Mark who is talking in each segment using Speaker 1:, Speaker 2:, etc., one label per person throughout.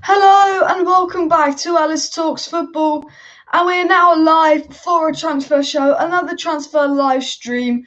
Speaker 1: Hello and welcome back to Alice Talks Football, and we're now live for a transfer show, another transfer live stream.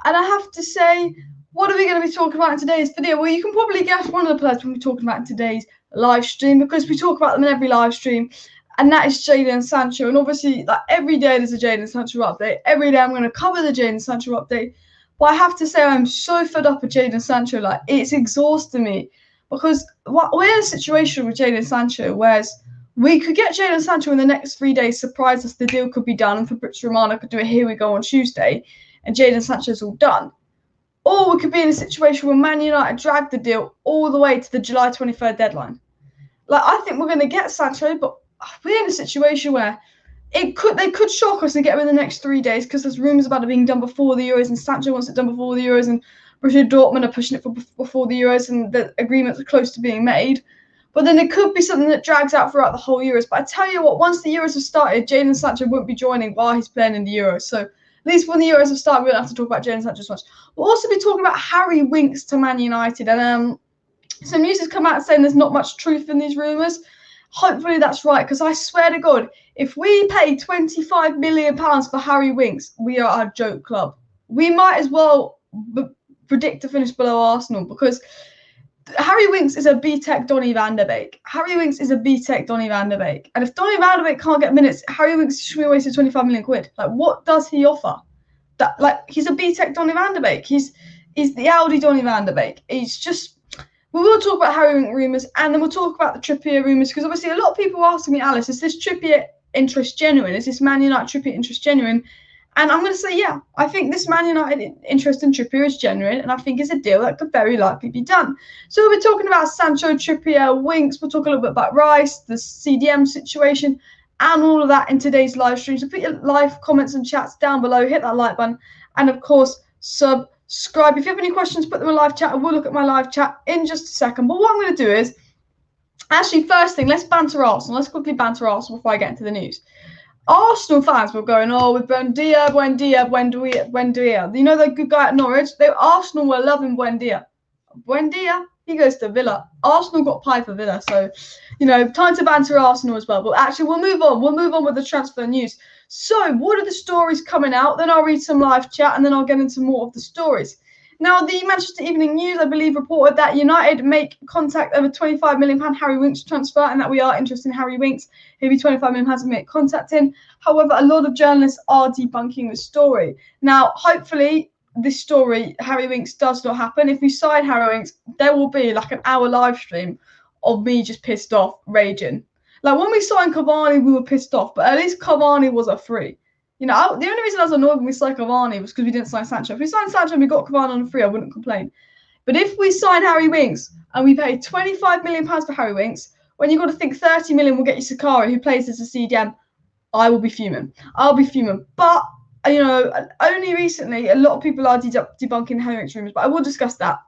Speaker 1: And I have to say, what are we going to be talking about in today's video? Well, you can probably guess one of the players we'll be talking about in today's live stream because we talk about them in every live stream, and that is Jadon Sancho. And obviously, like every day there's a Jadon Sancho update. Every day I'm going to cover the Jadon Sancho update. But I have to say, I'm so fed up with Jadon Sancho. Like, it's exhausting me. Because we're in a situation with Jadon Sancho, whereas we could get Jadon Sancho in the next 3 days, surprise us, the deal could be done, and Fabrizio Romero could do a here we go on Tuesday, and Jadon Sancho's all done. Or we could be in a situation where Man United drag the deal all the way to the July 23rd deadline. Like, I think we're going to get Sancho, but we're in a situation where they could shock us and get him in the next 3 days because there's rumours about it being done before the Euros, and Sancho wants it done before the Euros, and Borussia Dortmund are pushing it for before the Euros, and the agreements are close to being made. But then it could be something that drags out throughout the whole Euros. But I tell you what, once the Euros have started, Jadon Sancho won't be joining while he's playing in the Euros. So at least when the Euros have started, we don't have to talk about Jadon Sancho so much. We'll also be talking about Harry Winks to Man United. And some news has come out saying there's not much truth in these rumours. Hopefully that's right, because I swear to God, if we pay £25 million for Harry Winks, we are a joke club. We might as well predict to finish below Arsenal, because Harry Winks is a B-Tech Donny van de Beek. Harry Winks is a B-Tech Donny van de Beek. And if Donny van de Beek can't get minutes, Harry Winks should be wasted 25 million quid. Like, what does he offer? That, like, he's a B-Tech Donny van de Beek. He's the Audi Donny van de Beek. He's just... We will talk about Harry Winks rumours, and then we'll talk about the Trippier rumours, because obviously a lot of people are asking me, Alice, is this Trippier interest genuine? Is this Man United Trippier interest genuine? And I'm going to say, yeah, I think this Man United interest in Trippier is genuine, and I think it's a deal that could very likely be done. So we'll be talking about Sancho, Trippier, Winks. We'll talk a little bit about Rice, the CDM situation, and all of that in today's live stream. So put your live comments and chats down below, hit that like button, and of course, subscribe. If you have any questions, put them in live chat. I will look at my live chat in just a second. But what I'm going to do is, actually, first thing, let's banter Arsenal. Let's quickly banter Arsenal before I get into the news. Arsenal fans were going, oh, with Buendia. You know the good guy at Norwich? Arsenal were loving Buendia. Buendia, he goes to Villa. Arsenal got pie for Villa, so, you know, time to banter Arsenal as well. But actually, we'll move on. We'll move on with the transfer news. So, what are the stories coming out? Then I'll read some live chat, and then I'll get into more of the stories. Now, the Manchester Evening News, I believe, reported that United make contact over £25 million Harry Winks transfer, and that we are interested in Harry Winks. He'll be £25 million to make contact in. However, a lot of journalists are debunking the story. Now, hopefully, this story, Harry Winks, does not happen. If we sign Harry Winks, there will be like an hour live stream of me just pissed off, raging. Like, when we signed Cavani, we were pissed off, but at least Cavani was a free. You know, the only reason I was annoyed when we signed Cavani was because we didn't sign Sancho. If we signed Sancho and we got Cavani on a free, I wouldn't complain. But if we sign Harry Winks and we pay £25 million for Harry Winks, when you've got to think 30 million will get you Sakari, who plays as a CDM, I will be fuming. I'll be fuming. But, you know, only recently, a lot of people are debunking Harry Winks rumours, but I will discuss that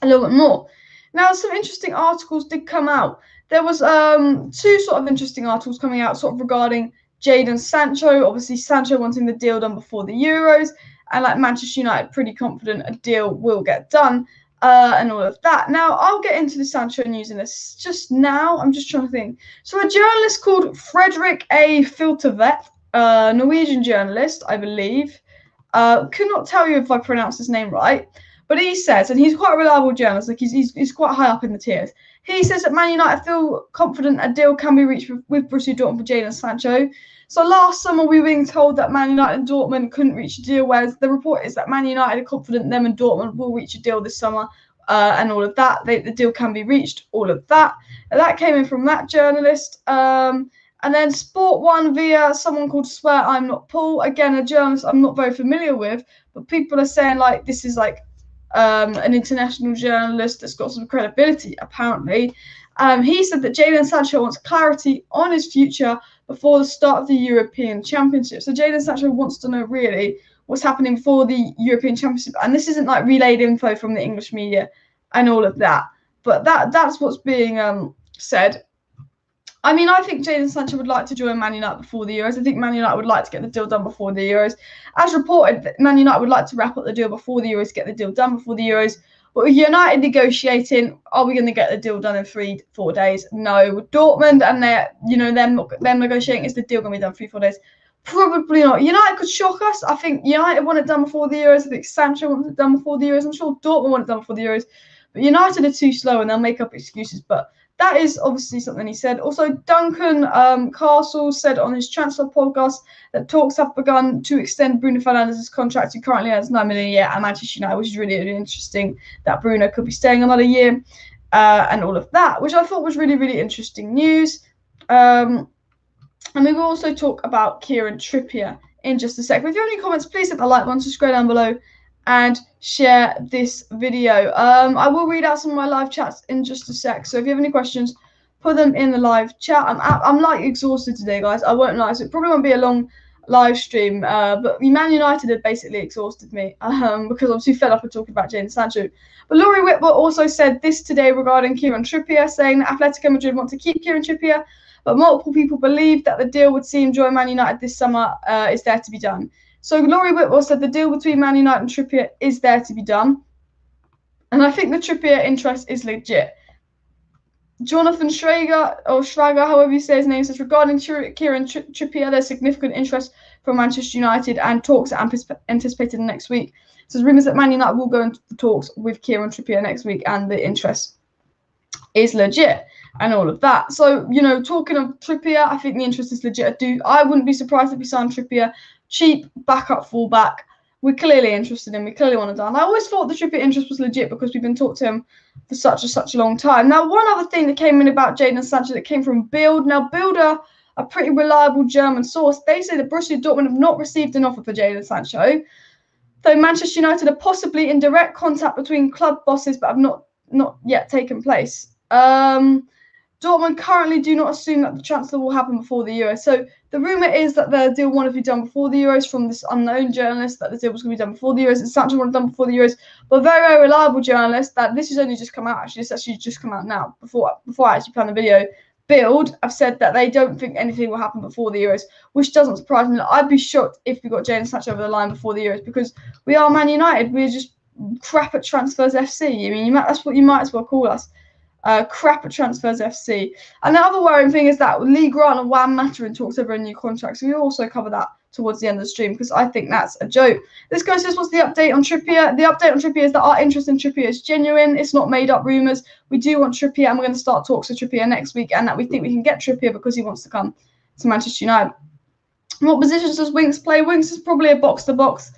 Speaker 1: a little bit more. Now, some interesting articles did come out. There was two sort of interesting articles coming out sort of regarding Jadon Sancho, obviously Sancho wanting the deal done before the Euros, and like Manchester United pretty confident a deal will get done, and all of that. Now, I'll get into the Sancho news in this just now. I'm just trying to think. So a journalist called Fredrik A. Filtervet, Norwegian journalist, I believe, could not tell you if I pronounced his name right, but he says, and he's quite a reliable journalist, like he's quite high up in the tiers. He says that Man United feel confident a deal can be reached with Borussia Dortmund for Jadon Sancho. So last summer we were being told that Man United and Dortmund couldn't reach a deal, whereas the report is that Man United are confident them and Dortmund will reach a deal this summer, and all of that. The deal can be reached, all of that. And that came in from that journalist. And then Sport One via someone called Swear I'm Not Paul. Again, a journalist I'm not very familiar with, but people are saying like this is like an international journalist that's got some credibility, apparently. He said that Jadon Sancho wants clarity on his future before the start of the European Championship. So Jadon Sancho wants to know really what's happening for the European Championship. And this isn't like relayed info from the English media and all of that. But that's what's being said. I mean, I think Jadon Sancho would like to join Man United before the Euros. I think Man United would like to get the deal done before the Euros. As reported, Man United would like to wrap up the deal before the Euros, get the deal done before the Euros. But with United negotiating, are we going to get the deal done in 3-4 days? No. With Dortmund and them negotiating, is the deal going to be done in 3-4 days? Probably not. United could shock us. I think United want it done before the Euros. I think Sancho wants it done before the Euros. I'm sure Dortmund want it done before the Euros. But United are too slow and they'll make up excuses. But that is obviously something he said. Also, Duncan Castle said on his transfer podcast that talks have begun to extend Bruno Fernandes' contract, who currently earns $9 million a year at Manchester United, which is really, really interesting that Bruno could be staying another year and all of that, which I thought was really, really interesting news. And we will also talk about Kieran Trippier in just a sec. But if you have any comments, please hit the like button, subscribe down below, and share this video. I will read out some of my live chats in just a sec. So if you have any questions, put them in the live chat. I'm like exhausted today, guys. I won't lie. So it probably won't be a long live stream. But Man United have basically exhausted me because I'm too fed up with talking about Jadon Sancho. But Laurie Whitwell also said this today regarding Kieran Trippier, saying that Atletico Madrid want to keep Kieran Trippier, but multiple people believe that the deal would see him join Man United this summer is there to be done. So Laurie Whitwell said the deal between Man United and Trippier is there to be done. And I think the Trippier interest is legit. Jonathan Schrager, however you say his name, says regarding Kieran Trippier, there's significant interest from Manchester United and talks are anticipated next week. So there's rumours that Man United will go into the talks with Kieran Trippier next week and the interest is legit and all of that. So, talking of Trippier, I think the interest is legit. I wouldn't be surprised if we signed Trippier. Cheap backup fullback. We're clearly interested in. We clearly want to done. I always thought the Trippier interest was legit because we've been talking to him for such a long time. Now, one other thing that came in about Jadon Sancho that came from Bild. Now, Bild are a pretty reliable German source. They say that Borussia Dortmund have not received an offer for Jadon Sancho, though Manchester United are possibly in direct contact between club bosses, but have not yet taken place. Dortmund currently do not assume that the transfer will happen before the Euros. So the rumour is that the deal wanted to be done before the Euros from this unknown journalist, that the deal was going to be done before the Euros, and Sancho wanted done before the Euros. But a very, very reliable journalist, that this has only just come out, actually. It's actually just come out now, before I actually planned the video. Bild have said that they don't think anything will happen before the Euros, which doesn't surprise me. I'd be shocked if we got Jadon Sancho over the line before the Euros, because we are Man United. We're just crap at transfers FC. I mean, that's what you might as well call us. Crap at transfers FC. And the other worrying thing is that Lee Grant and Juan Mata talks over a new contract. So we'll also cover that towards the end of the stream because I think that's a joke. This guy says, what's the update on Trippier? The update on Trippier is that our interest in Trippier is genuine. It's not made up rumours. We do want Trippier and we're going to start talks with Trippier next week, and that we think we can get Trippier because he wants to come to Manchester United. What positions does Winx play? Winx is probably a box-to-box.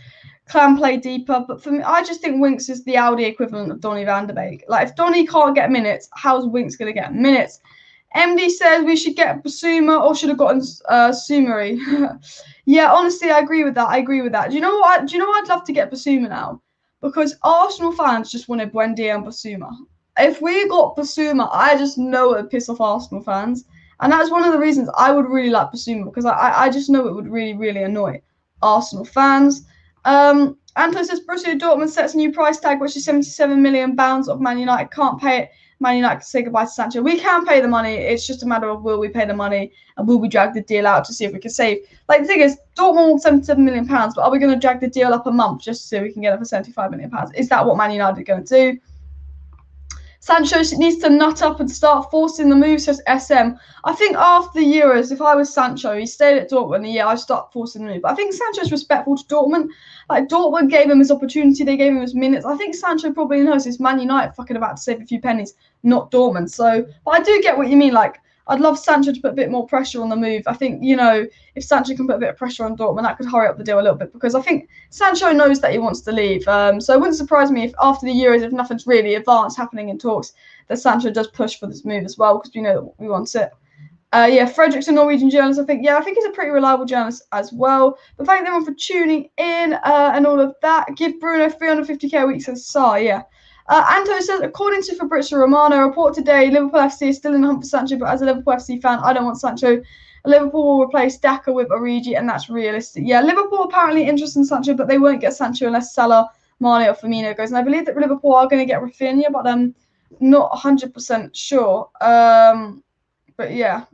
Speaker 1: Can play deeper, but for me, I just think Winx is the Audi equivalent of Donny van der Beek. Like, if Donny can't get minutes, how's Winx going to get minutes? MD says we should get Basuma or should have gotten Sumari. Yeah, honestly, I agree with that. Do you know what? I'd love to get Basuma now? Because Arsenal fans just wanted Buendia and Basuma. If we got Basuma, I just know it would piss off Arsenal fans. And that's one of the reasons I would really like Basuma, because I just know it would really, really annoy Arsenal fans. Anto says Borussia Dortmund sets a new price tag, which is £77 million of Man United. Can't pay it. Man United can say goodbye to Sancho. We can pay the money. It's just a matter of will we pay the money and will we drag the deal out to see if we can save. Like, the thing is, Dortmund wants £77 million, but are we going to drag the deal up a month just so we can get it for £75 million? Is that what Man United are going to do? Sancho needs to nut up and start forcing the move, says SM. I think after the Euros, if I was Sancho, he stayed at Dortmund, I'd start forcing the move. But I think Sancho's respectful to Dortmund. Like, Dortmund gave him his opportunity, they gave him his minutes. I think Sancho probably knows it's Man United fucking about to save a few pennies, not Dortmund. So, but I do get what you mean. Like, I'd love Sancho to put a bit more pressure on the move. I think, if Sancho can put a bit of pressure on Dortmund, that could hurry up the deal a little bit, because I think Sancho knows that he wants to leave. So it wouldn't surprise me if after the Euros, if nothing's really advanced happening in talks, that Sancho does push for this move as well, because we know that we want it. Frederick's a Norwegian journalist. I think he's a pretty reliable journalist as well. But thank everyone for tuning in and all of that. Give Bruno 350k a week, says Sar, yeah. Anto says, according to Fabrizio Romano, a report today, Liverpool FC is still in the hunt for Sancho, but as a Liverpool FC fan, I don't want Sancho. Liverpool will replace Daka with Origi, and that's realistic. Yeah, Liverpool apparently interested in Sancho, but they won't get Sancho unless Salah, Mane, or Firmino goes. And I believe that Liverpool are going to get Rafinha, but I'm not 100% sure. But yeah.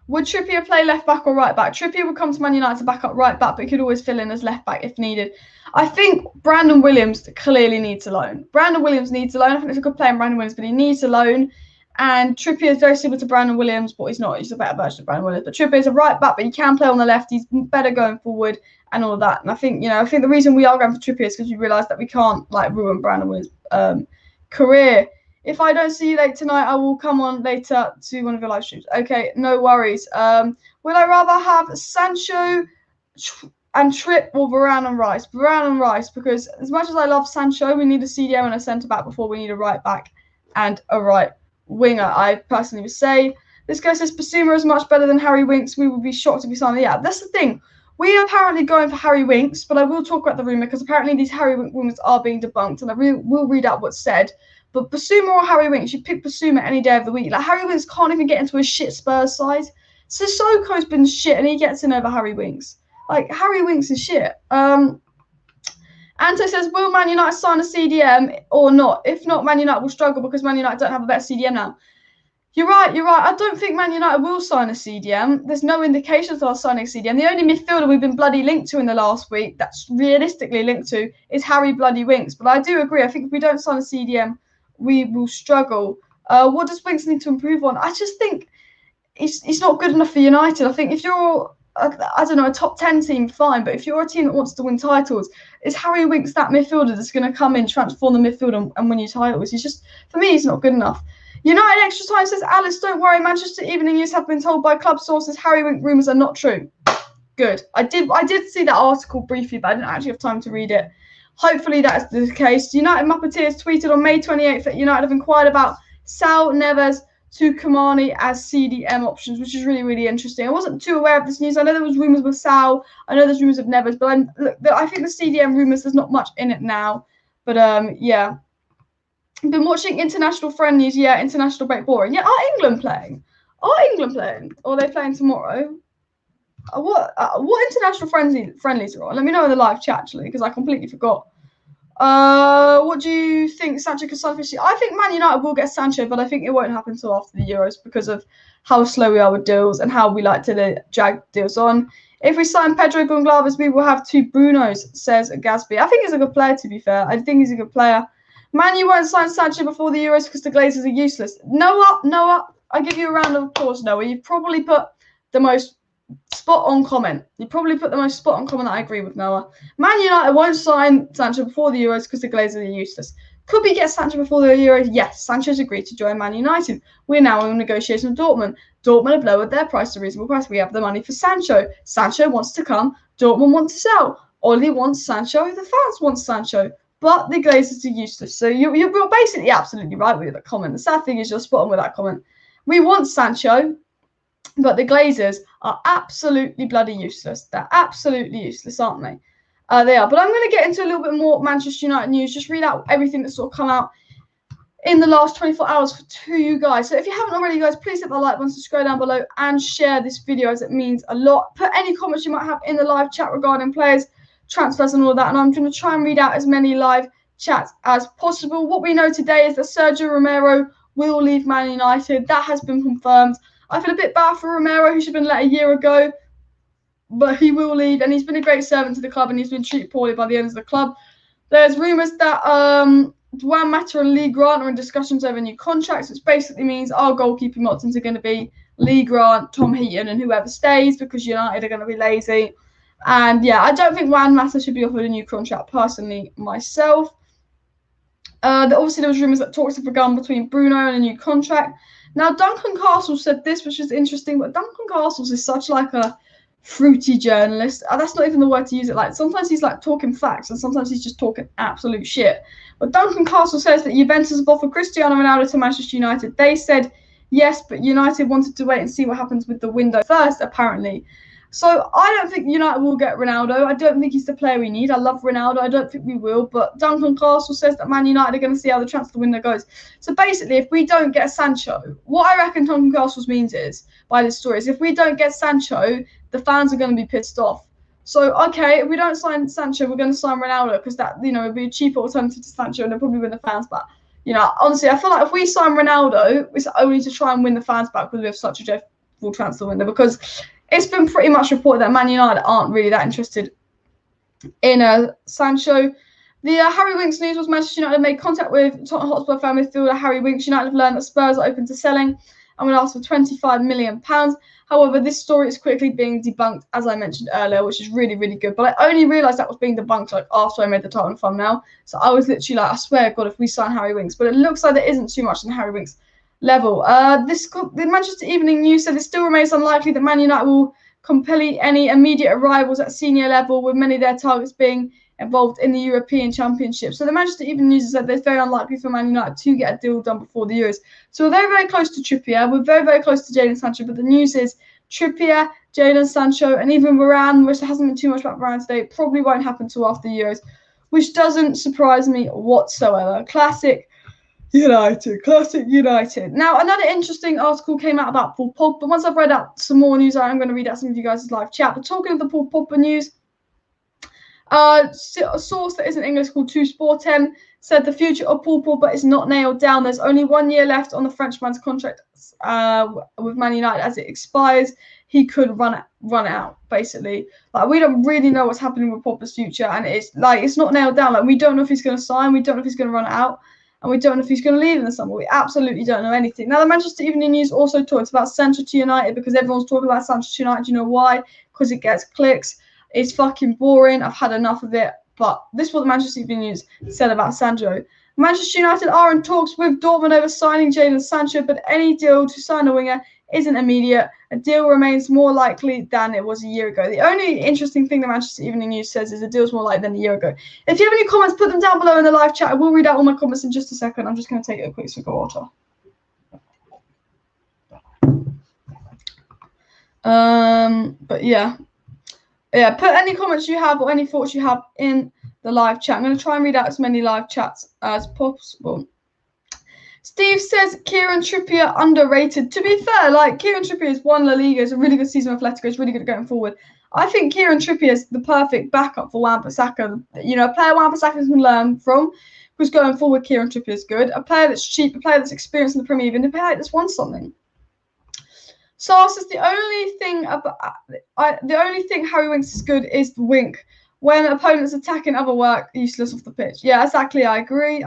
Speaker 1: Would Trippier play left back or right back? Trippier would come to Man United to back up right back, but he could always fill in as left back if needed. I think Brandon Williams clearly needs a loan. Brandon Williams needs a loan. I think he's a good player in Brandon Williams, but he needs a loan. And Trippier is very similar to Brandon Williams, but he's not. He's a better version of Brandon Williams. But Trippier is a right back, but he can play on the left. He's better going forward and all of that. And I think, the reason we are going for Trippier is because we realise that we can't ruin Brandon Williams' career. If I don't see you late tonight, I will come on later to one of your live streams. Okay, no worries. Would I rather have Sancho and Tripp or Varane and Rice? Varane and Rice, because as much as I love Sancho, we need a CDM and a centre-back before we need a right-back and a right winger, I personally would say. This guy says Basuma is much better than Harry Winks. We would be shocked if we signed it. Yeah, that's the thing. We are apparently going for Harry Winks, but I will talk about the rumour because apparently these Harry Winks rumours are being debunked, and I will read out what's said. But Basuma or Harry Winks, you pick Basuma any day of the week. Like, Harry Winks can't even get into a shit Spurs side. Sissoko's been shit, and he gets in over Harry Winks. Like, Harry Winks is shit. Anto says, will Man United sign a CDM or not? If not, Man United will struggle because Man United don't have a better CDM now. You're right. I don't think Man United will sign a CDM. There's no indications they'll sign a CDM. The only midfielder we've been bloody linked to in the last week, that's realistically linked to, is Harry bloody Winks. But I do agree. I think if we don't sign a CDM, we will struggle. What does Winks need to improve on? I just think he's not good enough for United. I think if you're, I don't know, a top 10 team, fine. But if you're a team that wants to win titles, is Harry Winks that midfielder that's going to come in, transform the midfield and win you titles? He's just, for me, he's not good enough. United Extra Time says, Alice, don't worry. Manchester Evening News have been told by club sources Harry Winks rumours are not true. Good. I did see that article briefly, but I didn't actually have time to read it. Hopefully that's the case. United Muppeteers tweeted on May 28th that United have inquired about Sal, Neves to Kamani as CDM options, which is really, really interesting. I wasn't too aware of this news. I know there was rumours with Sal. I know there's rumours of Neves, but I think the CDM rumours, there's not much in it now. But, yeah. Been watching international friendlies. Yeah, international break boring. Yeah, are England playing? Or are they playing tomorrow? What international friendlies are on? Let me know in the live chat, actually, because I completely forgot. What do you think Sancho could sign for? I think Man United will get Sancho, but I think it won't happen until after the Euros because of how slow we are with deals and how we like to drag deals on. If we sign Pedro Gonçalves, we will have two Brunos, says Gasby. I think he's a good player, to be fair. I think he's a good player. Man U won't sign Sancho before the Euros because the Glazers are useless. Noah, I give you a round of applause, Noah. You've probably put the most spot-on comment. That I agree with, Noah. Man United won't sign Sancho before the Euros because the Glazers are useless. Could we get Sancho before the Euros? Yes, Sancho's agreed to join Man United. We're now in negotiation with Dortmund. Dortmund have lowered their price to a reasonable price. We have the money for Sancho. Sancho wants to come. Dortmund wants to sell. Oli wants Sancho. The fans want Sancho. But the Glazers are useless. So you're basically absolutely right with that comment. The sad thing is you're spot on with that comment. We want Sancho, but the Glazers are absolutely bloody useless. They're absolutely useless, aren't they? They are. But I'm going to get into a little bit more Manchester United news. Just read out everything that's sort of come out in the last 24 hours to you guys. So if you haven't already, guys, please hit the like button, subscribe down below, and share this video as it means a lot. Put any comments you might have in the live chat regarding players, transfers and all that, and I'm going to try and read out as many live chats as possible. What we know today is that Sergio Romero will leave Man United. That has been confirmed. I feel a bit bad for Romero, who should have been let a year ago, but he will leave, and he's been a great servant to the club, and he's been treated poorly by the owners of the club. There's rumours that Juan Mata and Lee Grant are in discussions over new contracts, which basically means our goalkeeping options are going to be Lee Grant, Tom Heaton, and whoever stays, because United are going to be lazy. And yeah, I don't think Juan Mata should be offered a new contract, personally, myself. Obviously, there was rumours that talks have begun between Bruno and a new contract. Now, Duncan Castles said this, which is interesting, but Duncan Castles is such like a fruity journalist. That's not even the word to use it like. Sometimes he's like talking facts, and sometimes he's just talking absolute shit. But Duncan Castles says that Juventus have offered Cristiano Ronaldo to Manchester United. They said yes, but United wanted to wait and see what happens with the window first, apparently. So I don't think United will get Ronaldo. I don't think he's the player we need. I love Ronaldo. I don't think we will. But Duncan Castle says that Man United are going to see how the transfer window goes. So basically, if we don't get Sancho, what I reckon Duncan Castles means is, by this story, is if we don't get Sancho, the fans are going to be pissed off. So, okay, if we don't sign Sancho, we're going to sign Ronaldo because that, would be a cheaper alternative to Sancho and they'll probably win the fans back. Honestly, I feel like if we sign Ronaldo, it's only to try and win the fans back because we have such a full transfer window, because it's been pretty much reported that Man United aren't really that interested in Sancho. The Harry Winks news was Manchester United made contact with Tottenham Hotspur fan midfielder Harry Winks. United have learned that Spurs are open to selling and would ask for £25 million. However, this story is quickly being debunked, as I mentioned earlier, which is really, really good. But I only realised that was being debunked like after I made the Tottenham thumbnail. So I was literally like, I swear to God, if we sign Harry Winks. But it looks like there isn't too much in Harry Winks level. The Manchester Evening News said it still remains unlikely that Man United will compel any immediate arrivals at senior level, with many of their targets being involved in the European Championship. So the Manchester Evening News said that it's very unlikely for Man United to get a deal done before the Euros. So we're very, very close to Trippier. We're very, very close to Jadon Sancho. But the news is Trippier, Jadon Sancho, and even Varane, which there hasn't been too much about Varane today, probably won't happen till after the Euros, which doesn't surprise me whatsoever. Classic United. Now, another interesting article came out about Paul Pogba. But once I've read out some more news, I'm going to read out some of you guys' live chat. But talking of the Paul Pogba news, a source that isn't English called 2Sport10 said the future of Paul Pogba is not nailed down. There's only 1 year left on the Frenchman's contract with Man United. As it expires, he could run out, basically. Like, we don't really know what's happening with Pogba's future, and it's not nailed down. Like, we don't know if he's going to sign, we don't know if he's going to run out, and we don't know if he's going to leave in the summer. We absolutely don't know anything. Now, the Manchester Evening News also talks about Sancho to United, because everyone's talking about Sancho to United. You know why? Because it gets clicks. It's fucking boring. I've had enough of it. But this is what the Manchester Evening News said about Sancho. Manchester United are in talks with Dortmund over signing Jadon Sancho, but any deal to sign a winger isn't immediate. A deal remains more likely than it was a year ago. The only interesting thing the Manchester Evening News says is the deal's more likely than a year ago. If you have any comments, put them down below in the live chat. I will read out all my comments in just a second. I'm just going to take a quick sip of water. But yeah. Yeah, put any comments you have or any thoughts you have in the live chat. I'm going to try and read out as many live chats as possible. Steve says Kieran Trippier underrated. To be fair, like, Kieran Trippier has won La Liga. It's a really good season with Atletico. It's really good going forward. I think Kieran Trippier is the perfect backup for Wan-Bissaka. You know, a player Wan-Bissaka can learn from, who's going forward. Kieran Trippier is good. A player that's cheap, a player that's experienced in the Premier League, and a player that's won something. So says the only thing Harry Winks is good is the wink. When opponents attacking other work, useless off the pitch. Yeah, exactly. I agree.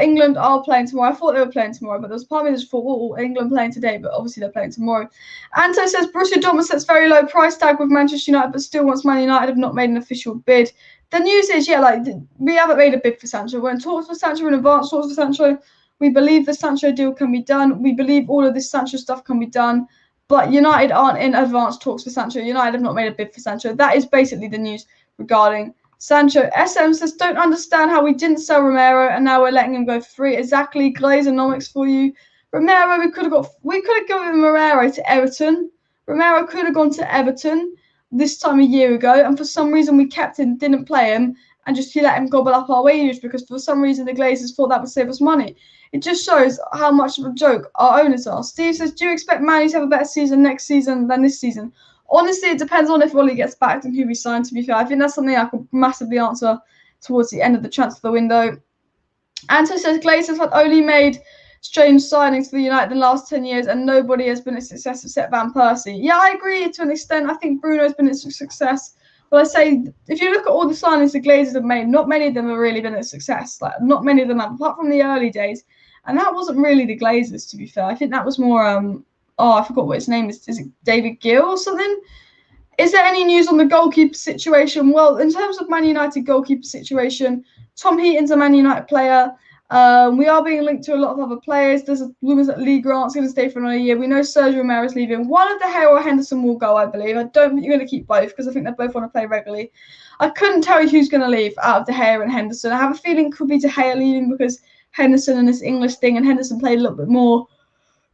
Speaker 1: England are playing tomorrow. I thought they were playing tomorrow, but there was part of me that just thought, oh, England playing today, but obviously they're playing tomorrow. Anto says Borussia Dortmund sets very low price tag with Manchester United, but still wants Man United have not made an official bid. The news is, yeah, like, we haven't made a bid for Sancho. We're in talks for Sancho, we're in advanced talks for Sancho. We believe the Sancho deal can be done. We believe all of this Sancho stuff can be done. But United aren't in advanced talks for Sancho. United have not made a bid for Sancho. That is basically the news regarding Sancho. SM says, don't understand how we didn't sell Romero and now we're letting him go free. Exactly. Glazeonomics for you. Romero, we could have given Romero to Everton. Romero could have gone to Everton this time a year ago. And for some reason we kept him, didn't play him, and just let him gobble up our wages because for some reason the Glazers thought that would save us money. It just shows how much of a joke our owners are. Steve says, do you expect Man U to have a better season next season than this season? Honestly, it depends on if Ollie gets back and who we sign, to be fair. I think that's something I could massively answer towards the end of the transfer window. Anto says, Glazers have only made strange signings for United in the last 10 years and nobody has been a success except Van Persie. Yeah, I agree to an extent. I think Bruno has been a success. But I say, if you look at all the signings the Glazers have made, not many of them have really been a success. Like, not many of them have, apart from the early days. And that wasn't really the Glazers, to be fair. I think that was more, I forgot what his name is. Is it David Gill or something? Is there any news on the goalkeeper situation? Well, in terms of Man United goalkeeper situation, Tom Heaton's a Man United player. We are being linked to a lot of other players. There's rumours that Lee Grant's going to stay for another year. We know Sergio Romero is leaving. One of De Gea or Henderson will go, I believe. I don't think you're going to keep both because I think they both want to play regularly. I couldn't tell you who's going to leave out of De Gea and Henderson. I have a feeling it could be De Gea leaving because Henderson and this English thing, and Henderson played a little bit more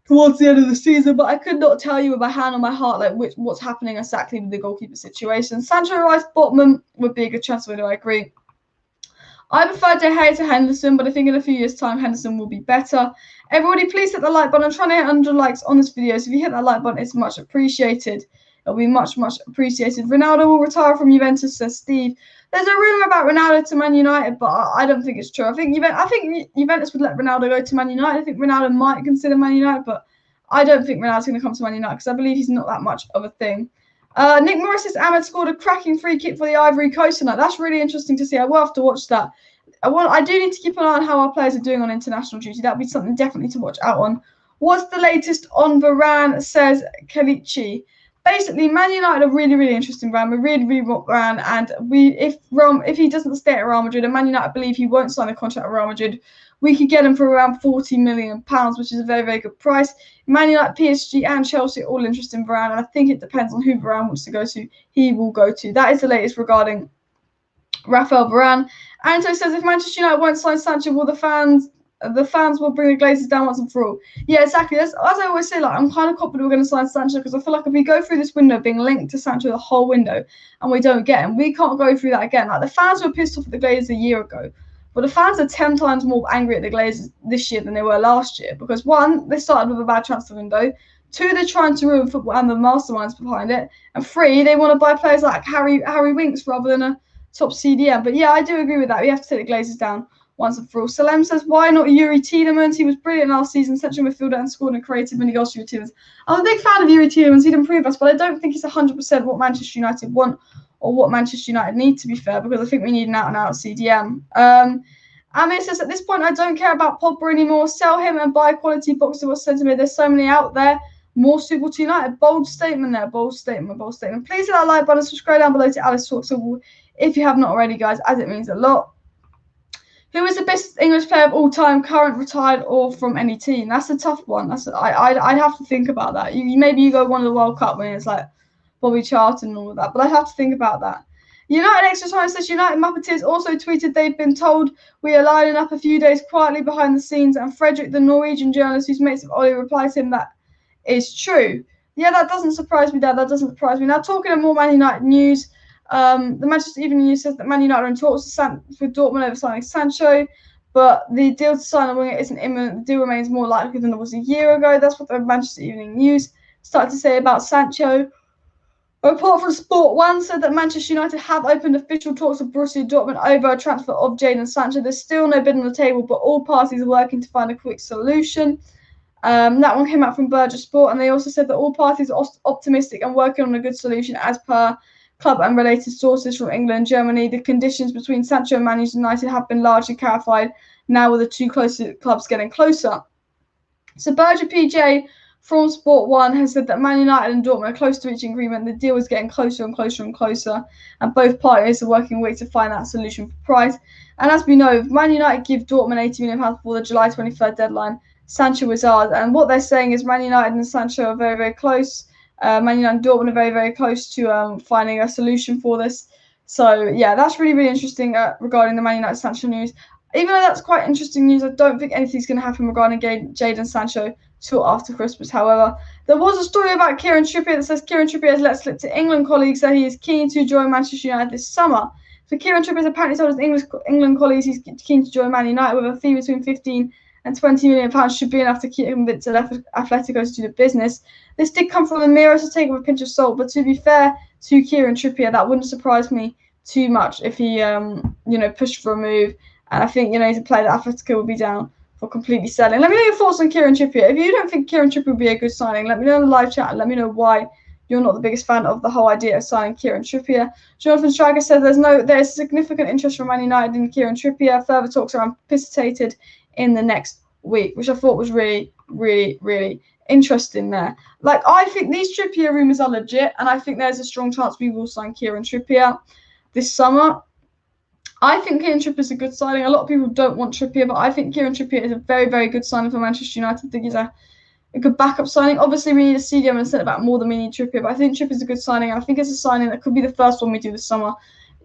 Speaker 1: towards the end of the season, but I could not tell you with my hand on my heart like what's happening exactly with the goalkeeper situation. Sancho Rice Botman would be a good transfer window, I agree. I prefer De Gea to Henderson, but I think in a few years' time, Henderson will be better. Everybody, please hit the like button. I'm trying to hit 100 likes on this video, so if you hit that like button, it's much appreciated. It'll be much, much appreciated. Ronaldo will retire from Juventus, says Steve. There's a rumour about Ronaldo to Man United, but I don't think it's true. I think Juventus would let Ronaldo go to Man United. I think Ronaldo might consider Man United, but I don't think Ronaldo's going to come to Man United because I believe he's not that much of a thing. Nick Morris's Ahmed scored a cracking free kick for the Ivory Coast tonight. That's really interesting to see. I will have to watch that. I do need to keep an eye on how our players are doing on international duty. That would be something definitely to watch out on. What's the latest on Varane, says Kalichi. Basically, Man United are really, really interested in Varane. We really, really want Varane. And if he doesn't stay at Real Madrid, and Man United believe he won't sign a contract at Real Madrid, we could get him for around £40 million, which is a very, very good price. Man United, PSG, and Chelsea are all interested in Varane, and I think it depends on who Varane wants to go to. He will go to. That is the latest regarding Rafael Varane. Anto says if Manchester United won't sign Sancho, will the fans will bring the Glazers down once and for all. Yeah, exactly. As I always say, like, I'm kind of confident we're going to sign Sancho because I feel like if we go through this window being linked to Sancho the whole window and we don't get him, we can't go through that again. Like, the fans were pissed off at the Glazers a year ago, but the fans are 10 times more angry at the Glazers this year than they were last year because, one, they started with a bad transfer window. 2, they're trying to ruin football and the masterminds behind it. And 3, they want to buy players like Harry Winx rather than a top CDM. But yeah, I do agree with that. We have to take the Glazers down once and for all. Salem says, why not Yuri Tielemans? He was brilliant last season, central midfielder, and scored and created many goals for Yuri Tielemans. I'm a big fan of Yuri Tielemans. He'd improve us, but I don't think he's 100% what Manchester United want or what Manchester United need, to be fair, because I think we need an out-and-out CDM. Amir says, at this point, I don't care about Pogba anymore. Sell him and buy quality boxer. What's said to me? There's so many out there. More suitable to United. Bold statement there. Bold statement. Please hit that like button. Subscribe down below to Alice Talks Football if you have not already, guys, as it means a lot. Who is the best English player of all time, current, retired, or from any team? That's a tough one. I'd have to think about that. Maybe you go one of the World Cup when it's like Bobby Charlton and all of that, but I'd have to think about that. United Extra Time says United Muppeteers also tweeted they've been told we are lining up a few days quietly behind the scenes, and Frederick, the Norwegian journalist who's mates with Ollie, replies to him that is true. Yeah, that doesn't surprise me, Dad. That doesn't surprise me. Now, talking of more Man United news, the Manchester Evening News says that Man United are in talks with Dortmund over signing Sancho, but the deal to sign a winger isn't imminent. The deal remains more likely than it was a year ago. That's what the Manchester Evening News started to say about Sancho. Apart from Sport 1 said that Manchester United have opened official talks with Borussia Dortmund over a transfer of Jadon Sancho. There's still no bid on the table, but all parties are working to find a quick solution. That one came out from Berger Sport, and they also said that all parties are optimistic and working on a good solution as per club and related sources from England and Germany. The conditions between Sancho and Manchester United have been largely clarified now with the two closest clubs getting closer. So Berger PJ from Sport 1 has said that Man United and Dortmund are close to reaching agreement. The deal is getting closer and closer and closer, and both parties are working ways to find that solution for price. And as we know, Man United give Dortmund £80 million before the July 23rd deadline. Sancho is ours, and what they're saying is Man United and Sancho are very, very close. Man United and Dortmund are very, very close to finding a solution for this. So, yeah, that's really, really interesting regarding the Man United Sancho news. Even though that's quite interesting news, I don't think anything's going to happen regarding Jadon Sancho till after Christmas. However, there was a story about Kieran Trippier that says Kieran Trippier has let slip to England colleagues that he is keen to join Manchester United this summer. So Kieran Trippier has apparently told his England colleagues he's keen to join Man United with a fee between £15 and £20 million should be enough to keep him convinced that Atletico to do the business. This did come from the Mirror, so take it with a pinch of salt. But to be fair to Kieran Trippier, that wouldn't surprise me too much if he, pushed for a move. And I think, he's a player that Atletico will be down for completely selling. Let me know your thoughts on Kieran Trippier. If you don't think Kieran Trippier would be a good signing, let me know in the live chat and let me know why you're not the biggest fan of the whole idea of signing Kieran Trippier. Jonathan Striker said there's significant interest from Man United in Kieran Trippier. Further talks are anticipated in the next week, which I thought was really, really, really interesting there. Like, I think these Trippier rumours are legit, and I think there's a strong chance we will sign Kieran Trippier this summer. I think Kieran Trippier is a good signing. A lot of people don't want Trippier, but I think Kieran Trippier is a very, very good signing for Manchester United. I think he's a good backup signing. Obviously, we need a CDM and a centre-back more than we need Trippier, but I think Trippier is a good signing. I think it's a signing that could be the first one we do this summer.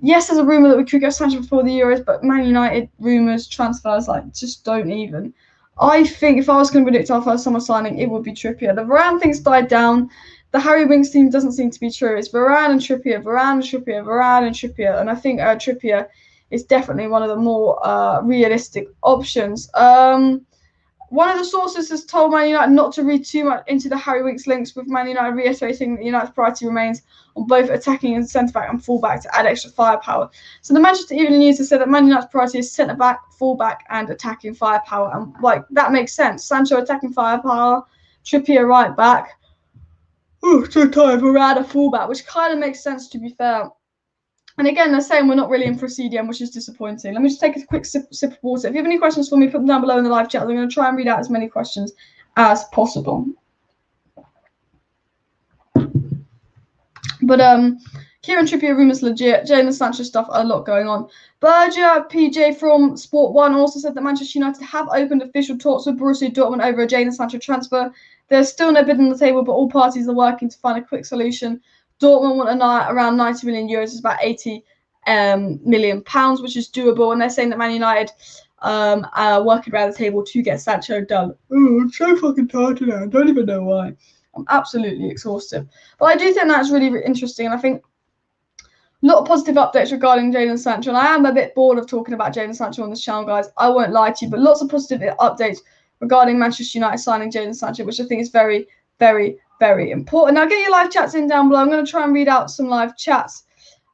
Speaker 1: Yes, there's a rumour that we could get Sancho before the Euros, but Man United rumours, transfers, just don't even. I think if I was going to predict our first summer signing, it would be Trippier. The Varane thing's died down. The Harry Winks team doesn't seem to be true. It's Varane and Trippier, Varane and Trippier, Varane and Trippier. And I think Trippier is definitely one of the more realistic options. One of the sources has told Man United not to read too much into the Harry Winks links, with Man United reiterating that United's priority remains on both attacking and centre-back and full-back to add extra firepower. So the Manchester Evening News has said that Man United's priority is centre-back, full-back and attacking firepower. And, that makes sense. Sancho attacking firepower, Trippier right back. Oh, so tired. Varane a fullback, which kind of makes sense to be fair. And again, they're saying we're not really in for a CDM, which is disappointing. Let me just take a quick sip of water. If you have any questions for me, put them down below in the live chat. I'm going to try and read out as many questions as possible. But Kieran Trippier rumours legit. Jadon Sancho stuff, a lot going on. Berger PJ from Sport 1 also said that Manchester United have opened official talks with Borussia Dortmund over a Jadon Sancho transfer. There's still no bid on the table, but all parties are working to find a quick solution. Dortmund want around 90 million euros, it's about 80 million pounds, which is doable. And they're saying that Man United are working around the table to get Sancho done. Oh, I'm so fucking tired today. I don't even know why. I'm absolutely exhausted. But I do think that's really, really interesting. And I think a lot of positive updates regarding Jadon Sancho. And I am a bit bored of talking about Jadon Sancho on this channel, guys. I won't lie to you. But lots of positive updates regarding Manchester United signing Jadon Sancho, which I think is very, very, very important. Now, get your live chats in down below. I'm going to try and read out some live chats.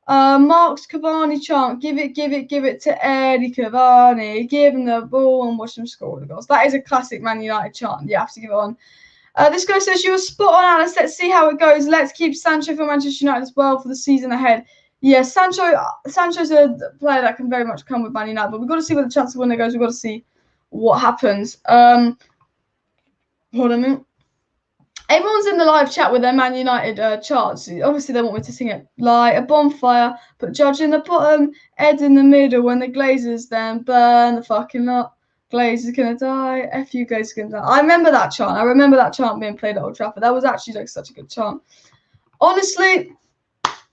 Speaker 1: Mark's Cavani chant, give it to Eddie Cavani. Give him the ball and watch him score the goals. That is a classic Man United chant. You have to give it on. This guy says, you were spot on, Alice. Let's see how it goes. Let's keep Sancho for Manchester United as well for the season ahead. Yeah, Sancho's a player that can very much come with Man United, but we've got to see where the chance of winning goes. We've got to see what happens. Hold on a minute. Everyone's in the live chat with their Man United charts. Obviously, they want me to sing it. Light a bonfire, put Judge in the bottom, Ed in the middle. When the Glazers then burn the fucking lot. Glazers gonna die. F you, Glazers gonna die. I remember that chant. I remember that chant being played at Old Trafford. That was actually like such a good chant. Honestly,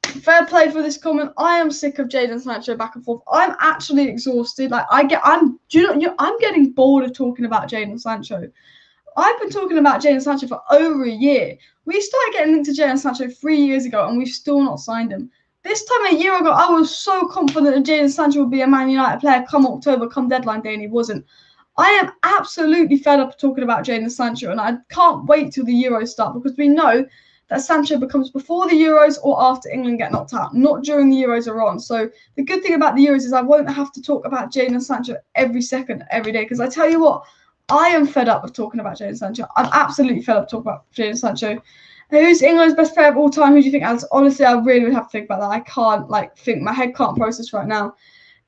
Speaker 1: fair play for this comment. I am sick of Jadon Sancho back and forth. I'm actually exhausted. Like I'm getting bored of talking about Jadon Sancho. I've been talking about Jadon Sancho for over a year. We started getting linked to Jadon Sancho 3 years ago, and we've still not signed him. This time a year ago, I was so confident that Jadon Sancho would be a Man United player come October, come deadline day, and he wasn't. I am absolutely fed up talking about Jadon Sancho, and I can't wait till the Euros start, because we know that Sancho becomes before the Euros or after England get knocked out, not during the Euros or on. So the good thing about the Euros is I won't have to talk about Jadon Sancho every second, every day, because I tell you what, I am fed up of talking about Jadon Sancho. I'm absolutely fed up of talking about Jadon Sancho. Who's England's best player of all time? Who do you think, Alex? Honestly, I really would have to think about that. I can't think. My head can't process right now.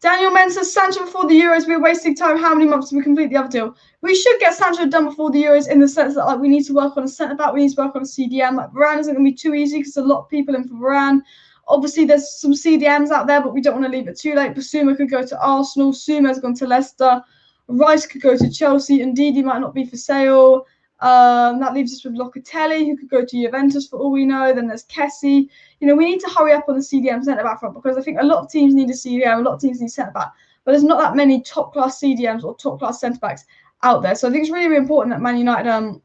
Speaker 1: Daniel Men says, Sancho before the Euros, we're wasting time. How many months do we complete the other deal? We should get Sancho done before the Euros in the sense that we need to work on a centre-back, we need to work on a CDM. Varane isn't going to be too easy because a lot of people in for Varane. Obviously, there's some CDMs out there, but we don't want to leave it too late. Basuma could go to Arsenal. Suma's gone to Leicester. Rice could go to Chelsea. And Ndidi might not be for sale. That leaves us with Locatelli, who could go to Juventus for all we know. Then there's Kessie. We need to hurry up on the CDM centre-back front, because I think a lot of teams need a CDM, a lot of teams need centre-back. But there's not that many top-class CDMs or top-class centre-backs out there. So I think it's really, really important that Man United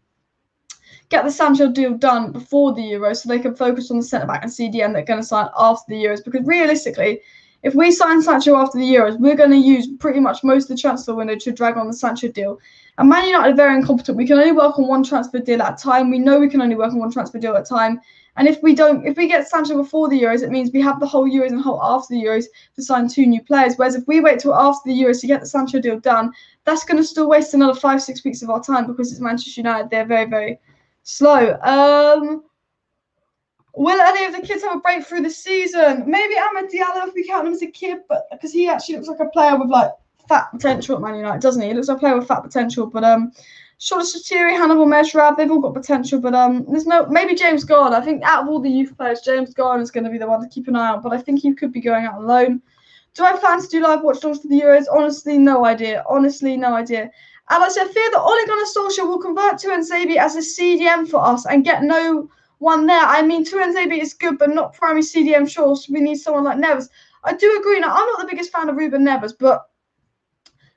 Speaker 1: get the Sancho deal done before the Euros so they can focus on the centre-back and CDM they're going to sign after the Euros. Because realistically, if we sign Sancho after the Euros, we're going to use pretty much most of the transfer window to drag on the Sancho deal. And Man United are very incompetent. We can only work on one transfer deal at a time. We know we can only work on one transfer deal at a time. And if we get Sancho before the Euros, it means we have the whole Euros and whole after the Euros to sign 2 new players. Whereas if we wait till after the Euros to get the Sancho deal done, that's going to still waste another 5-6 weeks of our time, because it's Manchester United. They're very, very slow. Will any of the kids have a breakthrough this season? Maybe Amad Diallo, if we count him as a kid, but because he actually looks like a player with like fat potential at Man United, doesn't he? He looks like a player with fat potential. But Shola Shatiri, Hannibal Meshrab, they've all got potential. But there's no, maybe James Garner. I think out of all the youth players, James Garner is going to be the one to keep an eye on. But I think he could be going out on loan. Do I plan to do live watch dogs for the Euros? Honestly, no idea. Honestly, no idea. Alex, I fear that Ole Gunnar Solskjaer will convert Tuanzebe as a CDM for us and get no one there. I mean, Tuanzebe is good, but not primary CDM sure. So we need someone like Neves. I do agree. Now, I'm not the biggest fan of Ruben Neves, but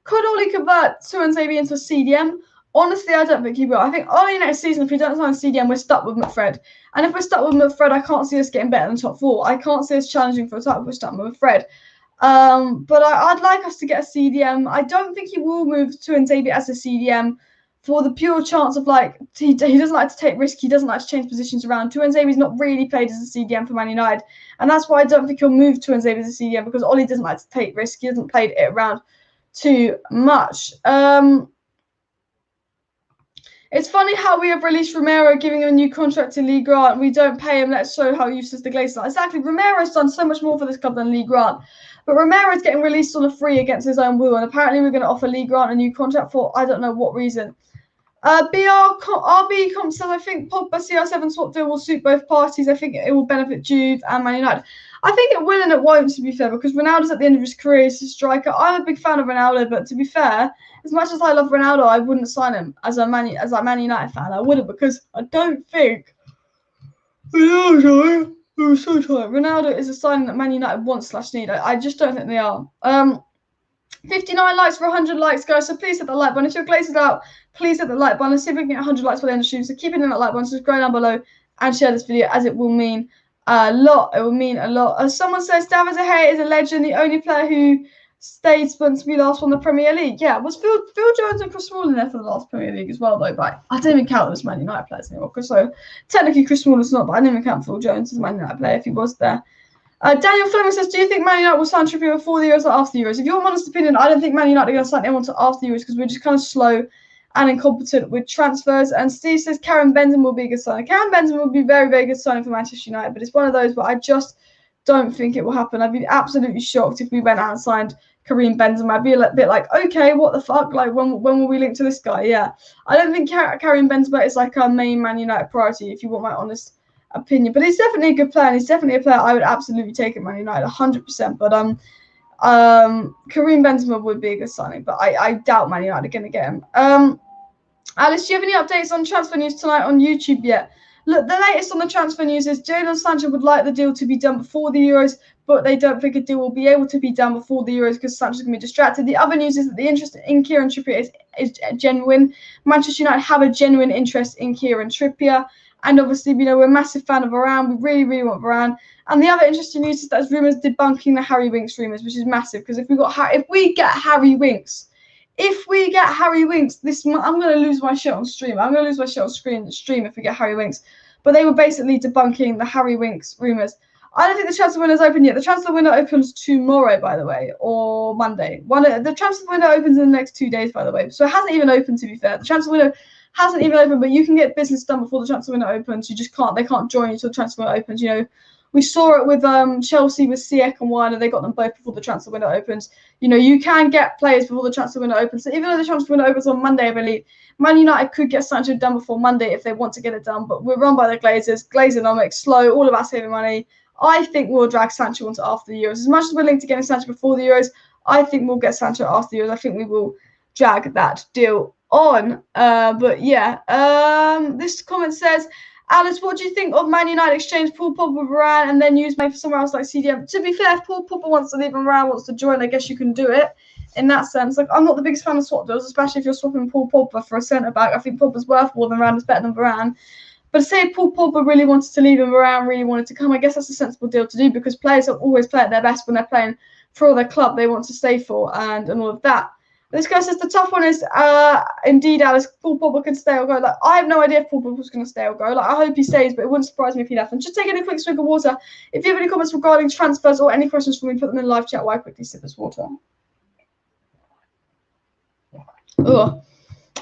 Speaker 1: could Ole convert Tuanzebe into a CDM? Honestly, I don't think he will. I think Ole next season, if he doesn't sign a CDM, we're stuck with McFred. And if we're stuck with McFred, I can't see us getting better than top 4. I can't see us challenging for a title if we're stuck with McFred. But I'd like us to get a CDM. I don't think he will move Tuanzebe as a CDM for the pure chance of he doesn't like to take risk. He doesn't like to change positions around. Tuanzebe's not really played as a CDM for Man United, and that's why I don't think he'll move Tuanzebe as a CDM, because Ole doesn't like to take risk. He hasn't played it around too much. It's funny how we have released Romero, giving him a new contract in Lee Grant. We don't pay him. Let's show how useless the Glazers are. Exactly. Romero's done so much more for this club than Lee Grant. But Romero's getting released on a free against his own will. And apparently we're going to offer Lee Grant a new contract for I don't know what reason. RB Comp says, I think Pogba CR7 swap deal will suit both parties. I think it will benefit Juve and Man United. I think it will and it won't, to be fair, because Ronaldo's at the end of his career. He's a striker. I'm a big fan of Ronaldo, but to be fair, as much as I love Ronaldo, I wouldn't sign him as a Man United fan. I wouldn't, because I don't think Ronaldo is a signing that Man United want/need. I just don't think they are. 59 likes for 100 likes, guys. So please hit the like button. If your Glazers out, please hit the like button. Let's see if we can get 100 likes by the end of the stream. So keep hitting that like button. Subscribe down below and share this video, as it will mean a lot. It will mean a lot. As someone says, David De Gea is a legend. The only player who stayed once we last won the Premier League. Yeah, was Phil Jones and Chris Smalling there for the last Premier League as well, though? But I don't even count them as Man United players anymore. So technically, Chris Smalling's not, but I didn't even count Phil Jones as a Man United player if he was there. Daniel Fleming says, do you think Man United will sign Trippier before the Euros or after the Euros? If you want my honest opinion, I don't think Man United are going to sign anyone until after the Euros because we're just kind of slow and incompetent with transfers. And Steve says Karim Benzema will be a good signing. Karim Benzema will be very, very good signing for Manchester United, but it's one of those where I just don't think it will happen. I'd be absolutely shocked if we went out and signed Karim Benzema. I'd be a bit like, okay, what the fuck? Like, when will we link to this guy? Yeah. I don't think Karim Benzema is like our main Man United priority, if you want my honest opinion, but he's definitely a good player, and he's definitely a player I would absolutely take at Man United 100%. But Karim Benzema would be a good signing, but I doubt Man United are going to get him. Alice, do you have any updates on transfer news tonight on YouTube yet? Look, the latest on the transfer news is Jadon Sancho would like the deal to be done before the Euros, but they don't think a deal will be able to be done before the Euros because Sancho's going to be distracted. The other news is that the interest in Kieran Trippier is genuine. Manchester United have a genuine interest in Kieran Trippier. And obviously, you know, we're a massive fan of Varane. We really, really want Varane. And the other interesting news is that there's rumours debunking the Harry Winks rumours, which is massive. Because if we get Harry Winks, this month, I'm going to lose my shit on stream. I'm going to lose my shit on stream if we get Harry Winks. But they were basically debunking the Harry Winks rumours. I don't think the transfer window's open yet. The transfer window opens tomorrow, by the way, or Monday. The transfer window opens in the next 2 days, by the way. So it hasn't even opened, to be fair. The transfer window hasn't even opened, but you can get business done before the transfer window opens. You just can't. They can't join you until the transfer window opens. You know, we saw it with Chelsea with Ziyech and Werner. They got them both before the transfer window opens. You know, you can get players before the transfer window opens. So even though the transfer window opens on Monday, I believe Man United could get Sancho done before Monday if they want to get it done. But we're run by the Glazers. Glazeronomics, slow, all about saving money. I think we'll drag Sancho onto after the Euros. As much as we're linked to getting Sancho before the Euros, I think we'll get Sancho after the Euros. I think we will drag that deal on. But yeah, this comment says, Alice, what do you think of Man United exchange Paul Pogba with Varane and then use money for somewhere else like CDM? To be fair, if Paul Pogba wants to leave and Varane wants to join, I guess you can do it in that sense. Like, I'm not the biggest fan of swap deals, especially if you're swapping Paul Pogba for a centre back. I think Pogba's worth more than Varane is better than Varane. But say Paul Pogba really wanted to leave and Varane really wanted to come, I guess that's a sensible deal to do because players always play at their best when they're playing for their club they want to stay for and all of that. This guy says the tough one is, indeed, Alice, Paul Pogba can stay or go. Like, I have no idea if Paul Pogba's going to stay or go. Like, I hope he stays, but it wouldn't surprise me if he left. And just taking a quick swig of water. If you have any comments regarding transfers or any questions for me, put them in the live chat while I quickly sip this water. Ugh.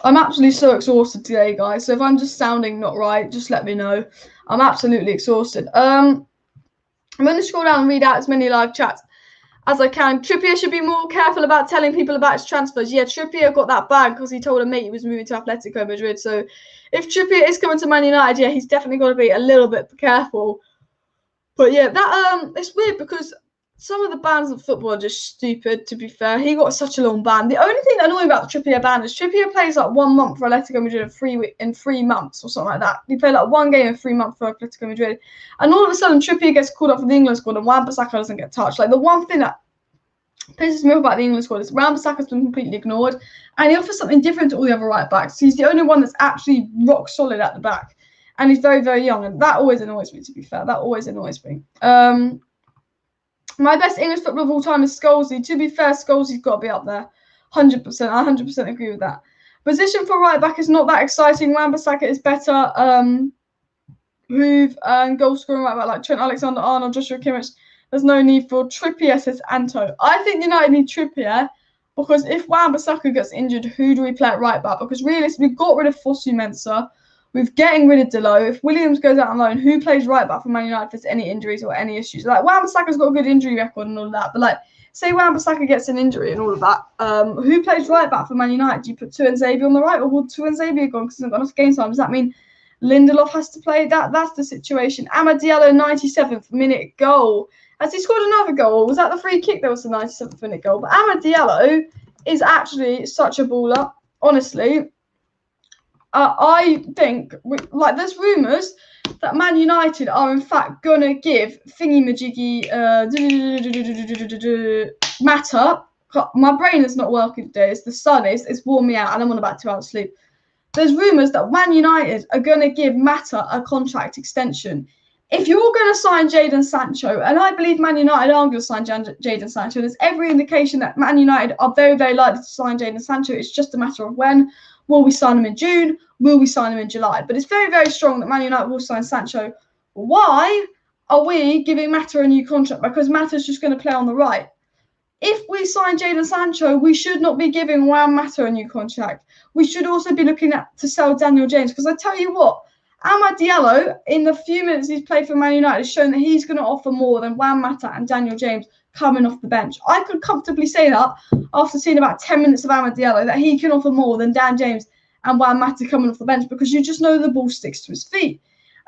Speaker 1: I'm absolutely so exhausted today, guys. So if I'm just sounding not right, just let me know. I'm absolutely exhausted. I'm going to scroll down and read out as many live chats as I can. Trippier should be more careful about telling people about his transfers. Yeah, Trippier got that bag because he told a mate he was moving to Atletico Madrid. So if Trippier is coming to Man United, yeah, he's definitely got to be a little bit careful. But yeah, that it's weird because some of the bans of football are just stupid, to be fair. He got such a long ban. The only thing annoying about the Trippier ban is Trippier plays like 1 month for Atletico Madrid in 3 months or something like that. He played like 1 game in 3 months for Atletico Madrid. And all of a sudden, Trippier gets called up for the England squad and Wan-Bissaka doesn't get touched. Like, the one thing that pisses me off about the England squad is Wan-Bissaka's been completely ignored. And he offers something different to all the other right backs. He's the only one that's actually rock solid at the back. And he's very, very young. And that always annoys me, to be fair. That always annoys me. My best English footballer of all time is Scholesy. To be fair, Scholesy has got to be up there. 100%. I 100% agree with that. Position for right back is not that exciting. Wan-Bissaka is better. Who've goal scoring right back like Trent Alexander-Arnold, Joshua Kimmich. There's no need for Trippier, says Anto. I think United need Trippier. Because if Wan-Bissaka gets injured, who do we play at right back? Because realistically, we've got rid of Fosu-Mensah. We're getting rid of Delo. If Williams goes out on loan, who plays right back for Man United if there's any injuries or any issues? Like, Wan-Bissaka's got a good injury record and all of that. But, like, say Wan-Bissaka gets an injury and all of that, who plays right back for Man United? Do you put Tuanzebe on the right, or will Tuanzebe go on because he's not got enough game time? Does that mean Lindelof has to play? That's the situation. Amad Diallo, 97th minute goal. Has he scored another goal? Or was that the free kick that was the 97th minute goal? But Amad Diallo is actually such a baller, honestly. I think, there's rumours that Man United are in fact going to give thingy-majiggy Mata. My brain is not working today. It's the sun. It's worn me out and I'm on about 2 hours sleep. There's rumours that Man United are going to give Mata a contract extension. If you're going to sign Jadon Sancho, and I believe Man United are going to sign Jadon Sancho, there's every indication that Man United are very, very likely to sign Jadon Sancho. It's just a matter of when. Will we sign him in June? Will we sign him in July? But it's very, very strong that Man United will sign Sancho. Why are we giving Mata a new contract? Because Mata's just going to play on the right. If we sign Jadon Sancho, we should not be giving Mata a new contract. We should also be looking to sell Daniel James. Because I tell you what, Amad Diallo, in the few minutes he's played for Man United, has shown that he's going to offer more than Mata and Daniel James coming off the bench. I could comfortably say that after seeing about 10 minutes of Amad Diallo, that he can offer more than Dan James and Mata coming off the bench, because you just know the ball sticks to his feet.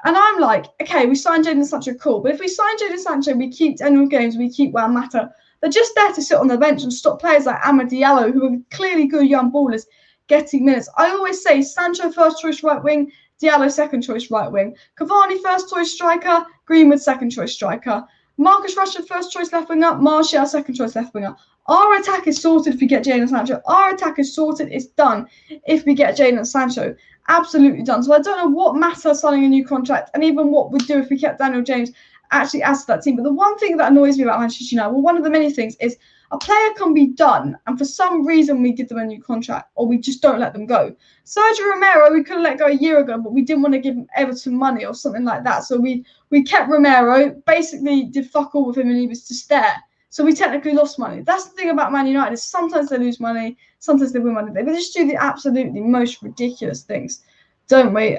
Speaker 1: And I'm like, okay, we signed Jadon Sancho, cool. But if we sign Jadon Sancho, we keep Daniel James, we keep Mata. They're just there to sit on the bench and stop players like Amad Diallo, who are clearly good young ballers, getting minutes. I always say Sancho first choice right wing, Diallo second choice right wing. Cavani first choice striker, Greenwood second choice striker. Marcus Rashford first choice left winger, Martial second choice left winger. Our attack is sorted if we get Jadon Sancho. Our attack is sorted, it's done if we get Jadon Sancho. Absolutely done. So I don't know what Mata signing a new contract and even what we'd do if we kept Daniel James actually adds to that team. But the one thing that annoys me about Manchester United, well, one of the many things, is a player can be done and for some reason we give them a new contract or we just don't let them go. Sergio Romero, we could have let go a year ago, but we didn't want to give him Everton money or something like that. So we kept Romero, basically did fuck all with him and he was just there. So we technically lost money. That's the thing about Man United, is sometimes they lose money, sometimes they win money. They just do the absolutely most ridiculous things, don't we?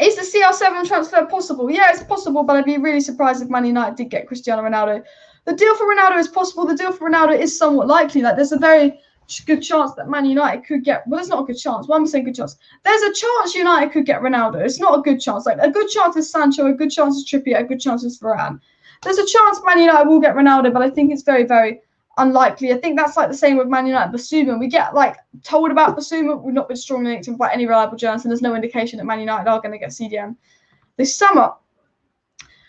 Speaker 1: Is the Cr7 transfer possible? Yeah, it's possible, but I'd be really surprised if Man United did get Cristiano Ronaldo. The deal for Ronaldo is possible. The deal for Ronaldo is somewhat likely. Like, there's a very good chance that Man United could get... Well, there's not a good chance. Why am I saying good chance? There's a chance United could get Ronaldo. It's not a good chance. Like, a good chance is Sancho, a good chance is Trippier, a good chance is Varane. There's a chance Man United will get Ronaldo, but I think it's very, very unlikely. I think that's like the same with Man United. Basuma, we get told about Basuma. We've not been strongly linked by any reliable journalists, and there's no indication that Man United are going to get CDM this summer.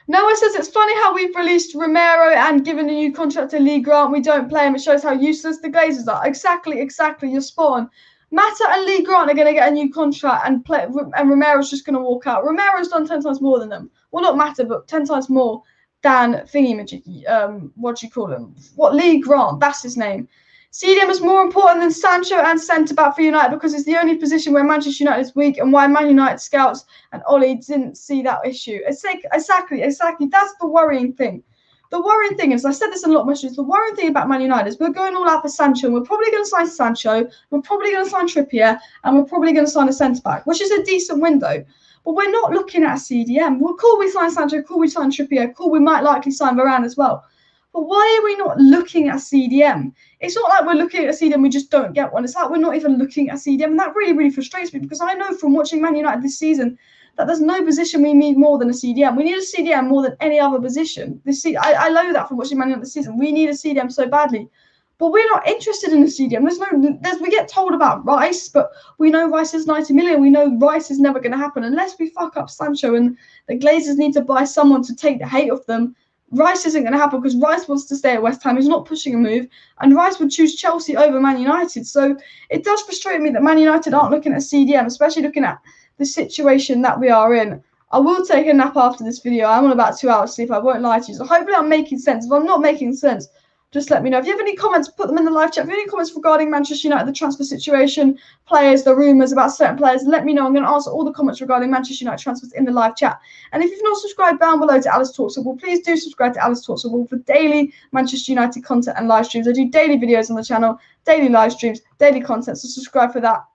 Speaker 1: Noah says it's funny how we've released Romero and given a new contract to Lee Grant. We don't play him. It shows how useless the Glazers are. Exactly. You're spot on. Mata and Lee Grant are going to get a new contract and play, and Romero's just going to walk out. Romero's done 10 times more than them. Well, not Mata, but 10 times more than thingy-majiggy. What do you call him? Lee Grant, that's his name. CDM is more important than Sancho and centre-back for United because it's the only position where Manchester United is weak and why Man United scouts and Ollie didn't see that issue. Exactly. That's the worrying thing. The worrying thing is, I said this in a lot of messages, the worrying thing about Man United is we're going all out for Sancho, and we're probably going to sign Sancho, we're probably going to sign Trippier, and we're probably going to sign a centre-back, which is a decent window. But we're not looking at a CDM. Well, cool, we sign Sancho, cool, we sign Trippier, cool, we might likely sign Varane as well. But why are we not looking at CDM? It's not like we're looking at a CDM, we just don't get one. It's like we're not even looking at CDM. And that really, really frustrates me because I know from watching Man United this season that there's no position we need more than a CDM. We need a CDM more than any other position. I know that from watching Man United this season. We need a CDM so badly. But we're not interested in a CDM. We get told about Rice, but we know Rice is 90 million. We know Rice is never going to happen unless we fuck up Sancho and the Glazers need to buy someone to take the hate off them. Rice isn't going to happen because Rice wants to stay at West Ham. He's not pushing a move. And Rice would choose Chelsea over Man United. So it does frustrate me that Man United aren't looking at CDM, especially looking at the situation that we are in. I will take a nap after this video. I'm on about 2 hours sleep. I won't lie to you. So hopefully I'm making sense. If I'm not making sense, just let me know. If you have any comments, put them in the live chat. If you have any comments regarding Manchester United, the transfer situation, players, the rumours about certain players, let me know. I'm going to answer all the comments regarding Manchester United transfers in the live chat. And if you've not subscribed down below to Alice Talks Football, please do subscribe to Alice Talks Football for daily Manchester United content and live streams. I do daily videos on the channel, daily live streams, daily content, so subscribe for that.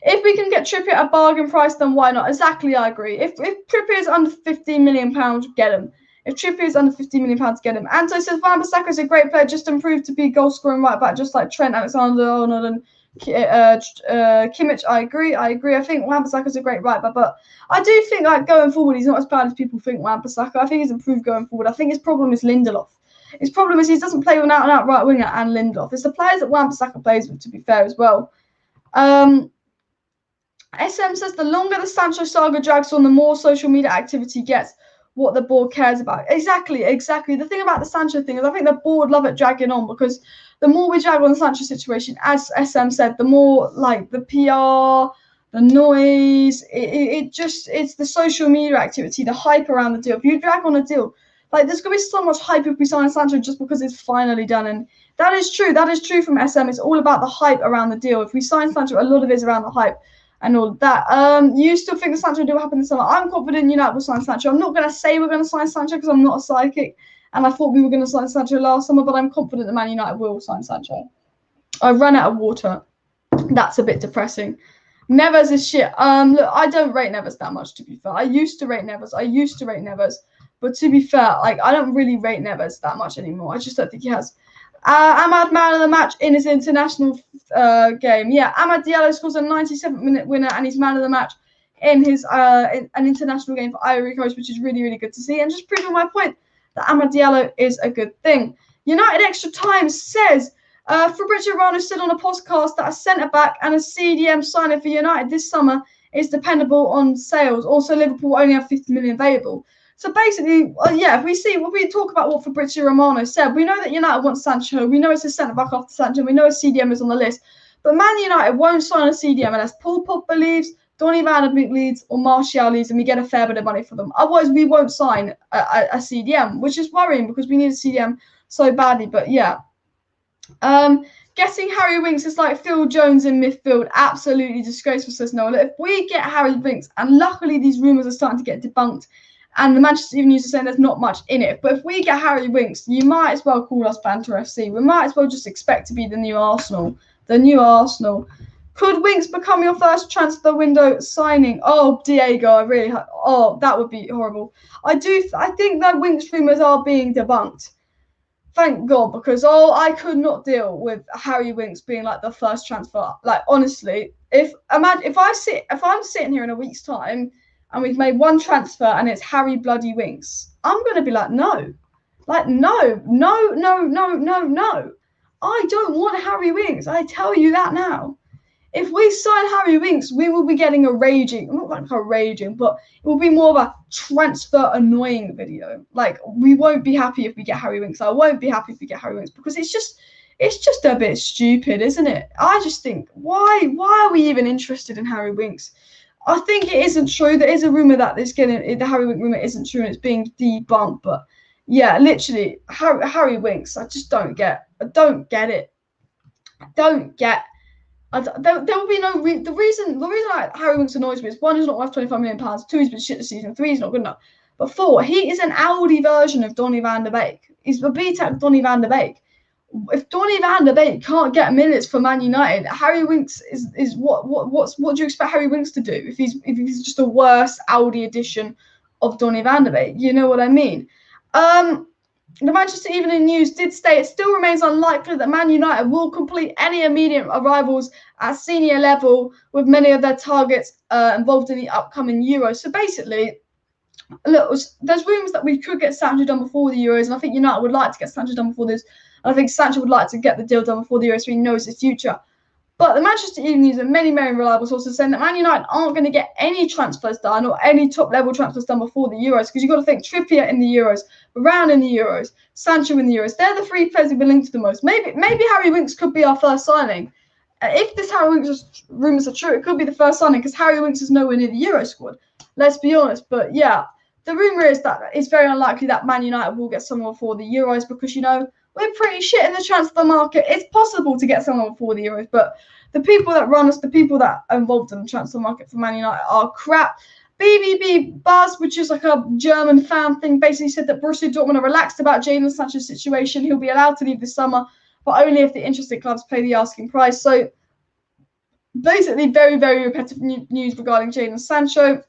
Speaker 1: If we can get Trippier at a bargain price, then why not? Exactly, I agree. If Trippier is under £15 million, get him. If Trippier is under £15 million, get him. Anto says Wan-Bissaka is a great player, just improved to be goal-scoring right back, just like Trent Alexander-Arnold and Kimmich. I agree. I think Wan-Bissaka is a great right back, but I do think like going forward, he's not as bad as people think. Wan-Bissaka, I think he's improved going forward. I think his problem is Lindelof. His problem is he doesn't play with an out-and-out right winger and Lindelof. It's the players that Wan-Bissaka plays with, to be fair, as well. SM says the longer the Sancho saga drags on, the more social media activity gets what the board cares about. Exactly. The thing about the Sancho thing is I think the board love it dragging on, because the more we drag on the Sancho situation, as SM said, the more like the PR, the noise, it's the social media activity, the hype around the deal. If you drag on a deal, like there's going to be so much hype if we sign Sancho just because it's finally done. And that is true. That is true from SM. It's all about the hype around the deal. If we sign Sancho, a lot of it is around the hype and all that. You still think the Sancho deal will happen this summer? I'm confident United will sign Sancho. I'm not going to say we're going to sign Sancho because I'm not a psychic, and I thought we were going to sign Sancho last summer, but I'm confident that Man United will sign Sancho. I ran out of water. That's a bit depressing. Neves is shit. Look, I don't rate Neves that much, to be fair. I used to rate Neves. But to be fair, like I don't really rate Neves that much anymore. I just don't think he has. Amad man of the match in his international game. Yeah, Amad Diallo scores a 97-minute winner, and he's man of the match in his an international game for Ivory Coast, which is really, really good to see. And just proving my point that Amad Diallo is a good thing. United Extra Time says Fabrizio Romero said on a podcast that a centre-back and a CDM signing for United this summer is dependable on sales. Also, Liverpool only have 50 million available. So basically, yeah, if we talk about what Fabrizio Romano said, we know that United wants Sancho. We know it's a centre-back after Sancho. We know a CDM is on the list. But Man United won't sign a CDM unless Paul Pogba leaves, Donny van de Beek leaves, or Martial leaves, and we get a fair bit of money for them. Otherwise, we won't sign a CDM, which is worrying because we need a CDM so badly. But yeah. Getting Harry Winks is like Phil Jones in midfield. Absolutely disgraceful, says Noah. If we get Harry Winks, and luckily these rumours are starting to get debunked, and the Manchester Evening News are saying there's not much in it. But if we get Harry Winks, you might as well call us Banter FC. We might as well just expect to be the new Arsenal. Could Winks become your first transfer window signing? Oh, Diego, that would be horrible. I think that Winks rumours are being debunked. Thank God, because I could not deal with Harry Winks being like the first transfer. Like honestly, if I'm sitting here in a week's time and we've made one transfer and it's Harry bloody Winks, I'm gonna be like, no. I don't want Harry Winks. I tell you that now. If we sign Harry Winks, we will be getting but it will be more of a transfer annoying video. Like, we won't be happy if we get Harry Winks. I won't be happy if we get Harry Winks because it's just a bit stupid, isn't it? I just think, why are we even interested in Harry Winks? I think it isn't true. There is a rumor that the Harry Winks rumor isn't true and it's being debunked. But yeah, literally, Harry Winks, I just don't get. I don't get it. There will be no the reason Harry Winks annoys me is 1, he's not worth £25 million, 2, he's been shit this season, 3, he's not good enough, but 4, he is an Audi version of Donny van de Beek. He's the BTEC Donny van de Beek. If Donny van de Beek can't get minutes for Man United, Harry Winks is what do you expect Harry Winks to do if he's just a worse Audi edition of Donny van de Beek? You know what I mean? The Manchester Evening News did state it still remains unlikely that Man United will complete any immediate arrivals at senior level, with many of their targets involved in the upcoming Euros. So basically, look, there's rumours that we could get Sancho done before the Euros, and I think United would like to get Sancho done before this. And I think Sancho would like to get the deal done before the Euros so he knows his future. But the Manchester Evening News and many reliable sources saying that Man United aren't going to get any transfers done or any top-level transfers done before the Euros, because you've got to think Trippier in the Euros, Varane in the Euros, Sancho in the Euros. They're the 3 players who've been linked to the most. Maybe Harry Winks could be our first signing. If this Harry Winks rumours are true, it could be the first signing because Harry Winks is nowhere near the Euro squad. Let's be honest. But yeah, the rumour is that it's very unlikely that Man United will get someone for the Euros because, we're pretty shit in the transfer market. It's possible to get someone before the Euros, but the people that run us, the people that are involved in the transfer market for Man United are crap. BBB Buzz, which is like a German fan thing, basically said that Borussia Dortmund are relaxed about Jadon Sancho's situation. He'll be allowed to leave this summer, but only if the interested clubs pay the asking price. So basically very, very repetitive news regarding Jadon Sancho.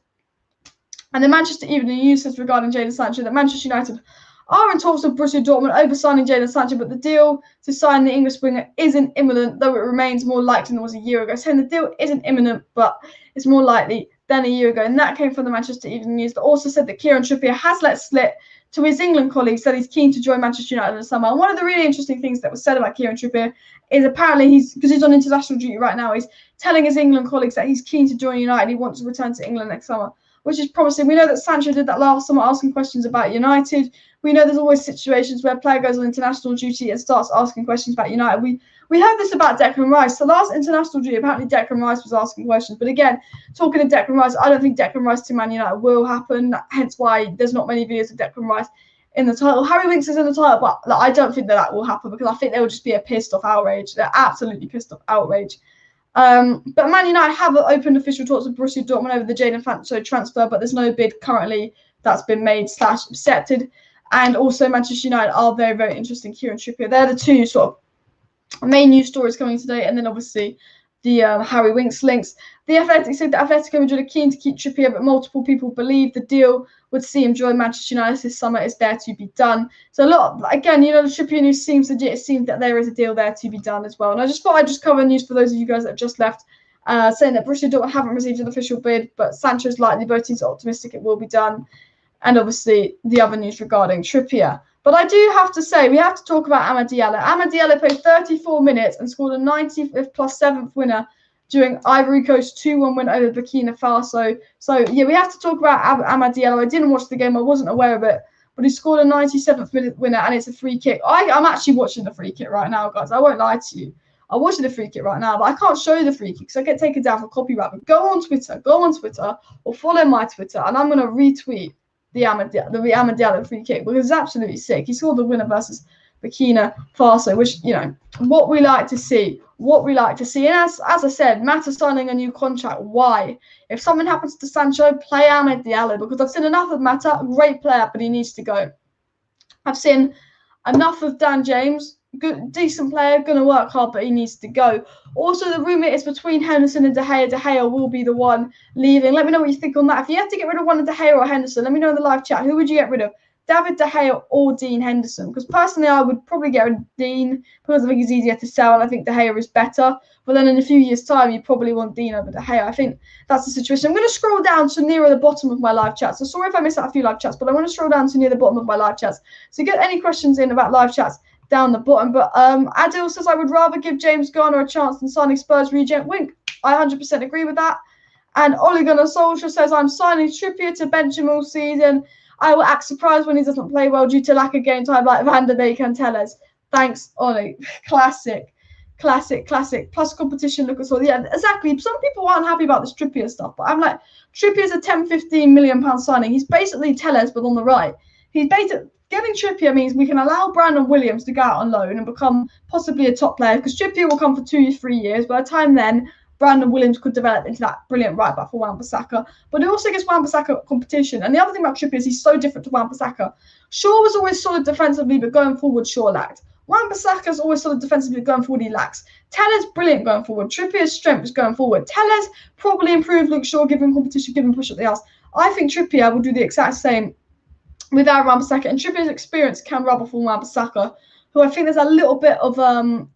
Speaker 1: And the Manchester Evening News says regarding Jadon Sancho that Manchester United are in talks with Borussia Dortmund over signing Jadon Sancho, but the deal to sign the English winger isn't imminent, though it remains more likely than it was a year ago. Saying the deal isn't imminent, but it's more likely than a year ago. And that came from the Manchester Evening News that also said that Kieran Trippier has let slip to his England colleagues that he's keen to join Manchester United in the summer. And one of the really interesting things that was said about Kieran Trippier is apparently because he's on international duty right now, he's telling his England colleagues that he's keen to join United. He wants to return to England next summer, which is promising. We know that Sancho did that last summer, asking questions about United. We know there's always situations where a player goes on international duty and starts asking questions about United. We heard this about Declan Rice. The last international duty, apparently Declan Rice was asking questions. But again, talking to Declan Rice, I don't think Declan Rice to Man United will happen. Hence why there's not many videos of Declan Rice in the title. Harry Winks is in the title, but I don't think that will happen because I think there will just be a pissed off outrage. They're absolutely pissed off outrage. But Man United have opened official talks with Borussia Dortmund over the Jadon Sancho transfer, but there's no bid currently that's been made / accepted. And also Manchester United are very, very interested in Kieran Trippier. They're the two sort of main news stories coming today. And then obviously the Harry Winks links. The Athletic said that Atletico Madrid are keen to keep Trippier, but multiple people believe the deal would see him join Manchester United this summer is there to be done. So a lot, again, the Trippier news seems legit. It seems that there is a deal there to be done as well. And I just thought I'd just cover news for those of you guys that have just left, saying that Borussia Dortmund haven't received an official bid, but Sancho's likely voting so optimistic it will be done. And obviously the other news regarding Trippier. But I do have to say, we have to talk about Amad Diallo. Amad Diallo played 34 minutes and scored a 95th plus 7th winner during Ivory Coast's 2-1 win over Burkina Faso. So, yeah, we have to talk about Amad Diallo. I didn't watch the game. I wasn't aware of it. But he scored a 97th minute winner, and it's a free kick. I'm actually watching the free kick right now, guys. I won't lie to you. I'm watching the free kick right now, but I can't show you the free kick because I get taken down for copyright. But go on Twitter, or follow my Twitter, and I'm going to retweet the Amad Diallo free kick because it's absolutely sick. He scored the winner versus Burkina Faso, which, what we like to see. And as I said, Mata signing a new contract. Why? If something happens to Sancho, play Amad Diallo because I've seen enough of Mata, great player, but he needs to go. I've seen enough of Dan James, good, decent player, going to work hard, but he needs to go. Also, the rumour is between Henderson and De Gea. De Gea will be the one leaving. Let me know what you think on that. If you had to get rid of one of De Gea or Henderson, let me know in the live chat. Who would you get rid of? David De Gea or Dean Henderson? Because personally, I would probably get rid of Dean because I think he's easier to sell and I think De Gea is better. But then in a few years' time, you probably want Dean over De Gea. I think that's the situation. I'm going to scroll down to nearer the bottom of my live chat. So sorry if I missed out a few live chats, but I want to scroll down to near the bottom of my live chats. So get any questions in about live chats down the bottom. But Adil says, I would rather give James Garner a chance than signing Spurs regent Wink. I 100% agree with that. And Ole Gunnar Solskjaer says, I'm signing Trippier to bench him all season. I will act surprised when he doesn't play well due to lack of game time like Van der Beek and Telles. Thanks, Ole. Classic. Plus competition, look at all. Yeah, exactly. Some people aren't happy about this Trippier stuff, but I'm like, Trippier's a 10, 15 million pound signing. He's basically Telles, but on the right. He's basically getting Trippier means we can allow Brandon Williams to go out on loan and become possibly a top player because Trippier will come for 2-3 years. By the time then, Brandon Williams could develop into that brilliant right back for Wan-Bissaka. But it also gives Wan-Bissaka competition. And the other thing about Trippier is he's so different to Wan-Bissaka. Shaw was always solid defensively, but going forward, Shaw lacked. Wan-Bissaka's always solid defensively, going forward, he lacks. Tellez, brilliant going forward. Trippier's strength is going forward. Tellez probably improved Luke Shaw, given competition, given push at the arse. I think Trippier will do the exact same without Wan-Bissaka. And Trippier's experience can rub off on Wan-Bissaka, who I think there's a little bit of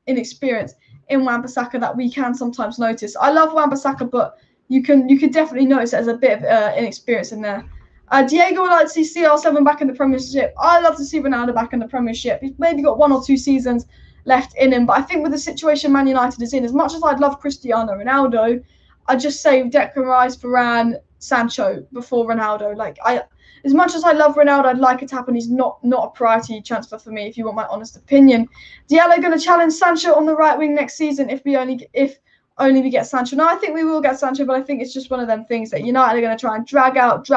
Speaker 1: inexperience in Wan-Bissaka that we can sometimes notice. I love Wan-Bissaka, but you can definitely notice there's a bit of inexperience in there. Diego would like to see CR7 back in the Premiership. I love to see Ronaldo back in the Premiership. He's maybe got 1 or 2 seasons left in him, but I think with the situation Man United is in, as much as I'd love Cristiano Ronaldo, I'd just say Declan Rice, Varane, Sancho before Ronaldo. As much as I love Ronaldo, I'd like it to happen. He's not a priority transfer for me, if you want my honest opinion. Diallo going to challenge Sancho on the right wing next season if only we get Sancho. No, I think we will get Sancho, but I think it's just one of them things that United are going to try and drag out,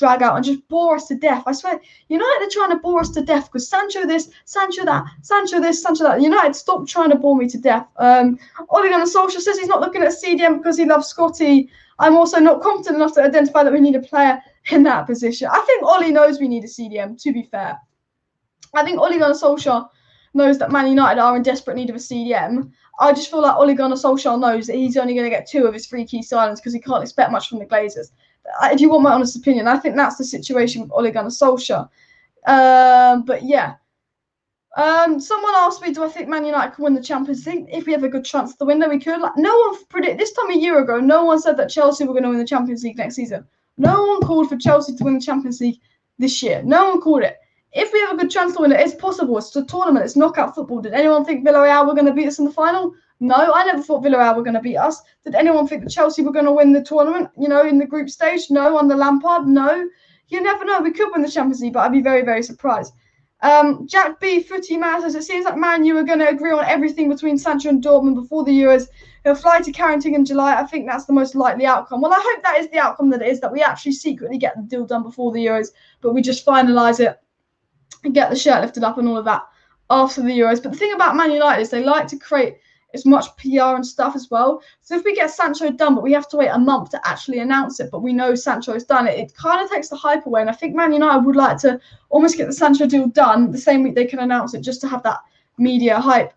Speaker 1: and just bore us to death. I swear, United are trying to bore us to death because Sancho this, Sancho that, Sancho this, Sancho that. United, stop trying to bore me to death. Ole Gunnar Solskjaer says he's not looking at CDM because he loves Scotty. I'm also not confident enough to identify that we need a player in that position. I think Ole knows we need a CDM, to be fair. I think Ole Gunnar Solskjaer knows that Man United are in desperate need of a CDM. I just feel like Ole Gunnar Solskjaer knows that he's only going to get 2 of his 3 key signings because he can't expect much from the Glazers. If you want my honest opinion, I think that's the situation with Ole Gunnar Solskjaer. But yeah. Someone asked me, do I think Man United can win the Champions League? If we have a good chance at the window, we could. Like, no one predicted this time a year ago. No one said that Chelsea were going to win the Champions League next season. No one called for Chelsea to win the Champions League this year. No one called it. If we have a good chance to win it, it's possible. It's a tournament. It's knockout football. Did anyone think Villarreal were going to beat us in the final? No, I never thought Villarreal were going to beat us. Did anyone think that Chelsea were going to win the tournament, in the group stage? No, under Lampard? No. You never know. We could win the Champions League, but I'd be very, very surprised. Jack B. Footy Man says, it seems like Man U are going to agree on everything between Sancho and Dortmund before the Euros. He'll fly to Carrington in July. I think that's the most likely outcome. Well, I hope that is the outcome that it is, that we actually secretly get the deal done before the Euros, but we just finalise it and get the shirt lifted up and all of that after the Euros. But the thing about Man United is they like to create as much PR and stuff as well. So if we get Sancho done, but we have to wait a month to actually announce it, but we know Sancho is done, it kind of takes the hype away. And I think Man United would like to almost get the Sancho deal done the same week they can announce it, just to have that media hype.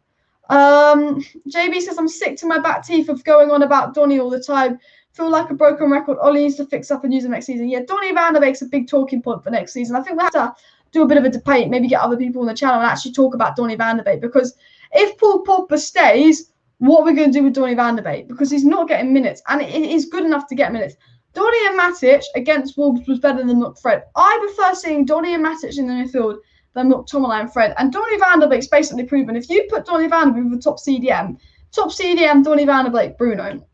Speaker 1: JB says, I'm sick to my back teeth of going on about Donny all the time. Feel like a broken record. Ole needs to fix up and use him next season. Yeah, Donny van der Beek's a big talking point for next season. I think we have to do a bit of a debate, maybe get other people on the channel and actually talk about Donny van der Beek, because if Paul Pogba stays, what are we going to do with Donny van der Beek? Because he's not getting minutes, and he's good enough to get minutes. Donny and Matic against Wolves was better than McFred. I prefer seeing Donny and Matic in the midfield than McTominay and Fred. And Donny van der Beek's basically proven, if you put Donny van der Beek with the top CDM, Donny van der Beek, Bruno.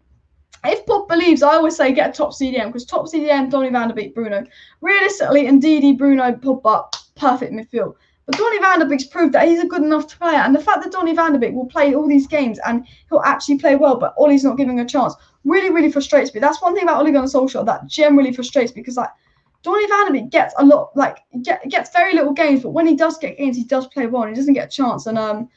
Speaker 1: If Pop believes, I always say get a top CDM, because top CDM, Donny van der Beek, Bruno. Realistically, Ndidi, Bruno, Pogba, perfect midfield. But Donny van der Beek's proved that he's a good enough player. And the fact that Donny van der Beek will play all these games and he'll actually play well, but Ole's not giving a chance, really, really frustrates me. That's one thing about Ole Gunnar Solskjaer that generally frustrates me, because Donny van der Beek gets a lot, gets very little games, but when he does get games, he does play well and he doesn't get a chance. And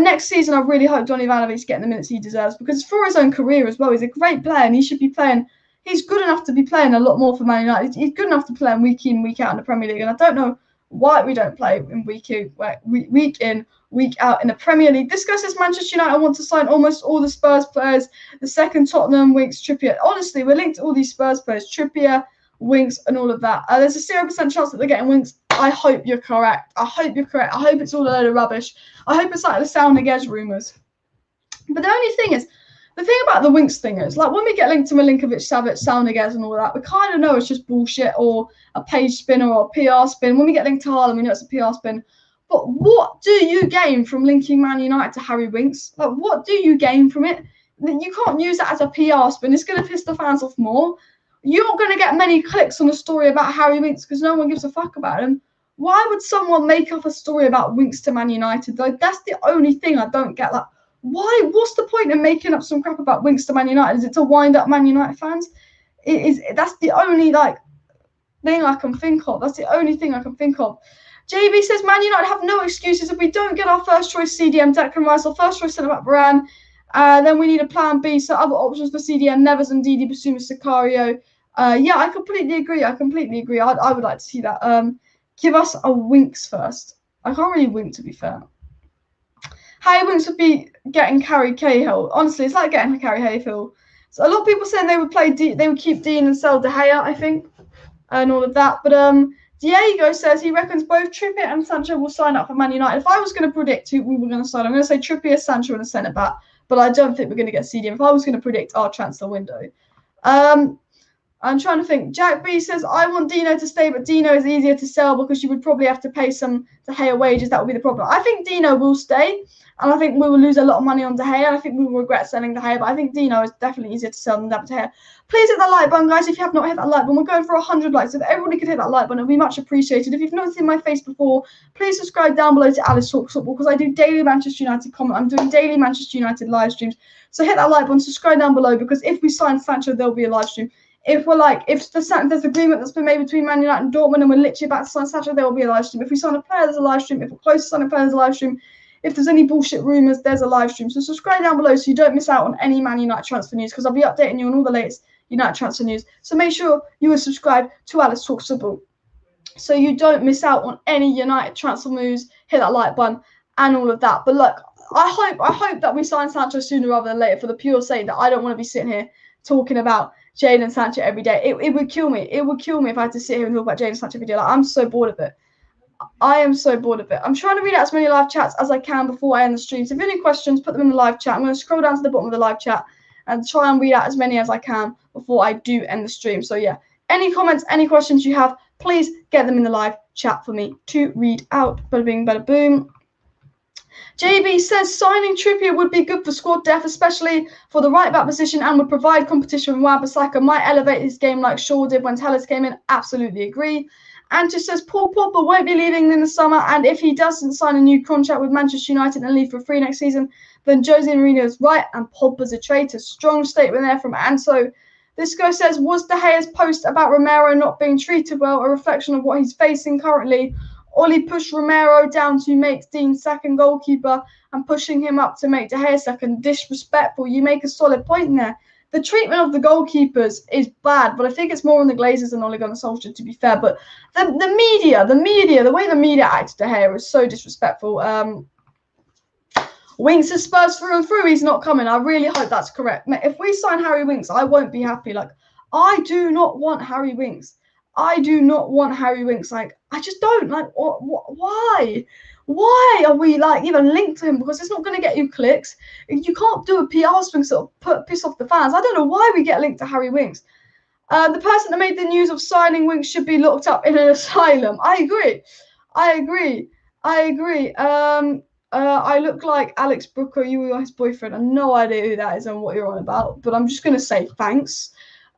Speaker 1: next season, I really hope Donny van der Beek's getting the minutes he deserves, because for his own career as well, he's a great player and he should be playing. He's good enough to be playing a lot more for Man United. He's good enough to play week in, week out in the Premier League, and I don't know why we don't play in week in, week out in the Premier League. This guy says Manchester United want to sign almost all the Spurs players. The second, Tottenham, Winx, Trippier. Honestly, we're linked to all these Spurs players, Trippier, Winx, and all of that. There's a 0% chance that they're getting Winx. I hope you're correct. I hope it's all a load of rubbish. I hope it's like the Sounding rumours. But the only thing is, the thing about the Winx thing is, when we get linked to Milinkovic, Savic, Sounding and all that, we kind of know it's just bullshit or a page spin or a PR spin. When we get linked to Haaland, we know it's a PR spin. But what do you gain from linking Man United to Harry Winx? What do you gain from it? You can't use that as a PR spin. It's going to piss the fans off more. You're not going to get many clicks on a story about Harry Winx because no one gives a fuck about him. Why would someone make up a story about Winx to Man United? That's the only thing I don't get. Why? What's the point in making up some crap about Winx to Man United? Is it to wind up Man United fans? That's the only thing I can think of. That's the only thing I can think of. JB says Man United have no excuses if we don't get our first choice CDM Declan Rice or first choice centre back Varane. Then we need a plan B. So other options for CDM: Neves and Didi, Basuma, Sicario. Yeah, I completely agree. I would like to see that. Give us a Winx first. I can't really wink, to be fair. Harry Winx would be getting Harry Cahill. Honestly, it's like getting Harry Hayfield. So a lot of people saying they would keep Dean and sell De Gea, I think, and all of that. But Diego says he reckons both Trippier and Sancho will sign up for Man United. If I was going to predict who we were going to sign, I'm going to say Trippier, Sancho, and a centre back. But I don't think we're going to get CDM. If I was going to predict our transfer window, I'm trying to think. Jack B says, I want Dino to stay, but Dino is easier to sell because you would probably have to pay some De Gea wages. That would be the problem. I think Dino will stay, and I think we will lose a lot of money on De Gea. I think we will regret selling De Gea, but I think Dino is definitely easier to sell than De Gea. Please hit that like button, guys, if you have not hit that like button. We're going for 100 likes. If everybody could hit that like button, it would be much appreciated. If you've not seen my face before, please subscribe down below to Alice Talks Football because I do daily Manchester United comment. I'm doing daily Manchester United live streams. So hit that like button, subscribe down below because if we sign Sancho, there'll be a live stream. If there's agreement that's been made between Man United and Dortmund and we're literally about to sign Sancho, there will be a live stream. If we sign a player, there's a live stream. If we're close to signing a player, there's a live stream. If there's any bullshit rumours, there's a live stream. So subscribe down below so you don't miss out on any Man United transfer news because I'll be updating you on all the latest United transfer news. So make sure you will subscribe to Alice Talks Football so you don't miss out on any United transfer news. Hit that like button and all of that. But look, I hope that we sign Sancho sooner rather than later for the pure sake that I don't want to be sitting here talking about Jadon Sancho every day. It would kill me. It would kill me if I had to sit here and talk about Jadon Sancho every day. Like, I'm so bored of it. I am so bored of it. I'm trying to read out as many live chats as I can before I end the stream. So if you have any questions, put them in the live chat. I'm going to scroll down to the bottom of the live chat and try and read out as many as I can before I do end the stream. So yeah, any comments, any questions you have, please get them in the live chat for me to read out. Bada bing, bada boom. JB says signing Trippier would be good for squad depth, especially for the right back position, and would provide competition with Wan-Bissaka. Might elevate his game like Shaw did when Telles came in. Absolutely agree. And just says Paul Pogba won't be leaving in the summer, and if he doesn't sign a new contract with Manchester United and leave for free next season, then Jose Mourinho is right and Pogba's a traitor. Strong statement there from Anso. This guy says, was De Gea's post about Romero not being treated well a reflection of what he's facing currently? Oli pushed Romero down to make Dean second goalkeeper and pushing him up to make De Gea second. Disrespectful. You make a solid point there. The treatment of the goalkeepers is bad, but I think it's more on the Glazers than Ole Gunnar Solskjaer, to be fair. But the media, the way the media acted to De Gea is so disrespectful. Winx is Spurs through and through. He's not coming. I really hope that's correct. If we sign Harry Winx, I won't be happy. Like, I do not want Harry Winx. I do not want Harry Winx. Like, I just don't. Like, why? Why are we, like, even linked to him? Because it's not going to get you clicks. You can't do a PR swing sort of piss off the fans. I don't know why we get linked to Harry Winx. The person that made the news of signing Winx should be locked up in an asylum. I agree. I look like Alex Brooker. You were his boyfriend. I have no idea who that is and what you're on about. But I'm just going to say thanks.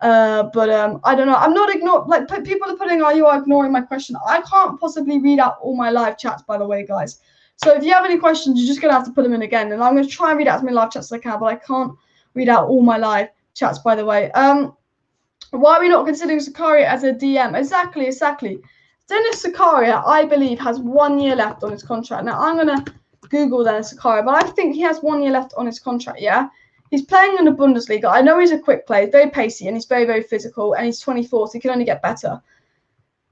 Speaker 1: I don't know. I'm not ignoring, like, people are putting, you are ignoring my question. I can't possibly read out all my live chats, by the way, guys. So if you have any questions, you're just going to have to put them in again. And I'm going to try and read out as many live chats as I can, but I can't read out all my live chats, by the way. Why are we not considering Zakaria as a DM? Exactly. Dennis Zakaria, I believe, has 1 year left on his contract. Now, I'm going to Google Dennis Zakaria, but I think he has 1 year left on his contract, yeah? He's playing in the Bundesliga. I know he's a quick player, very pacey, and he's very, very physical, and he's 24, so he can only get better.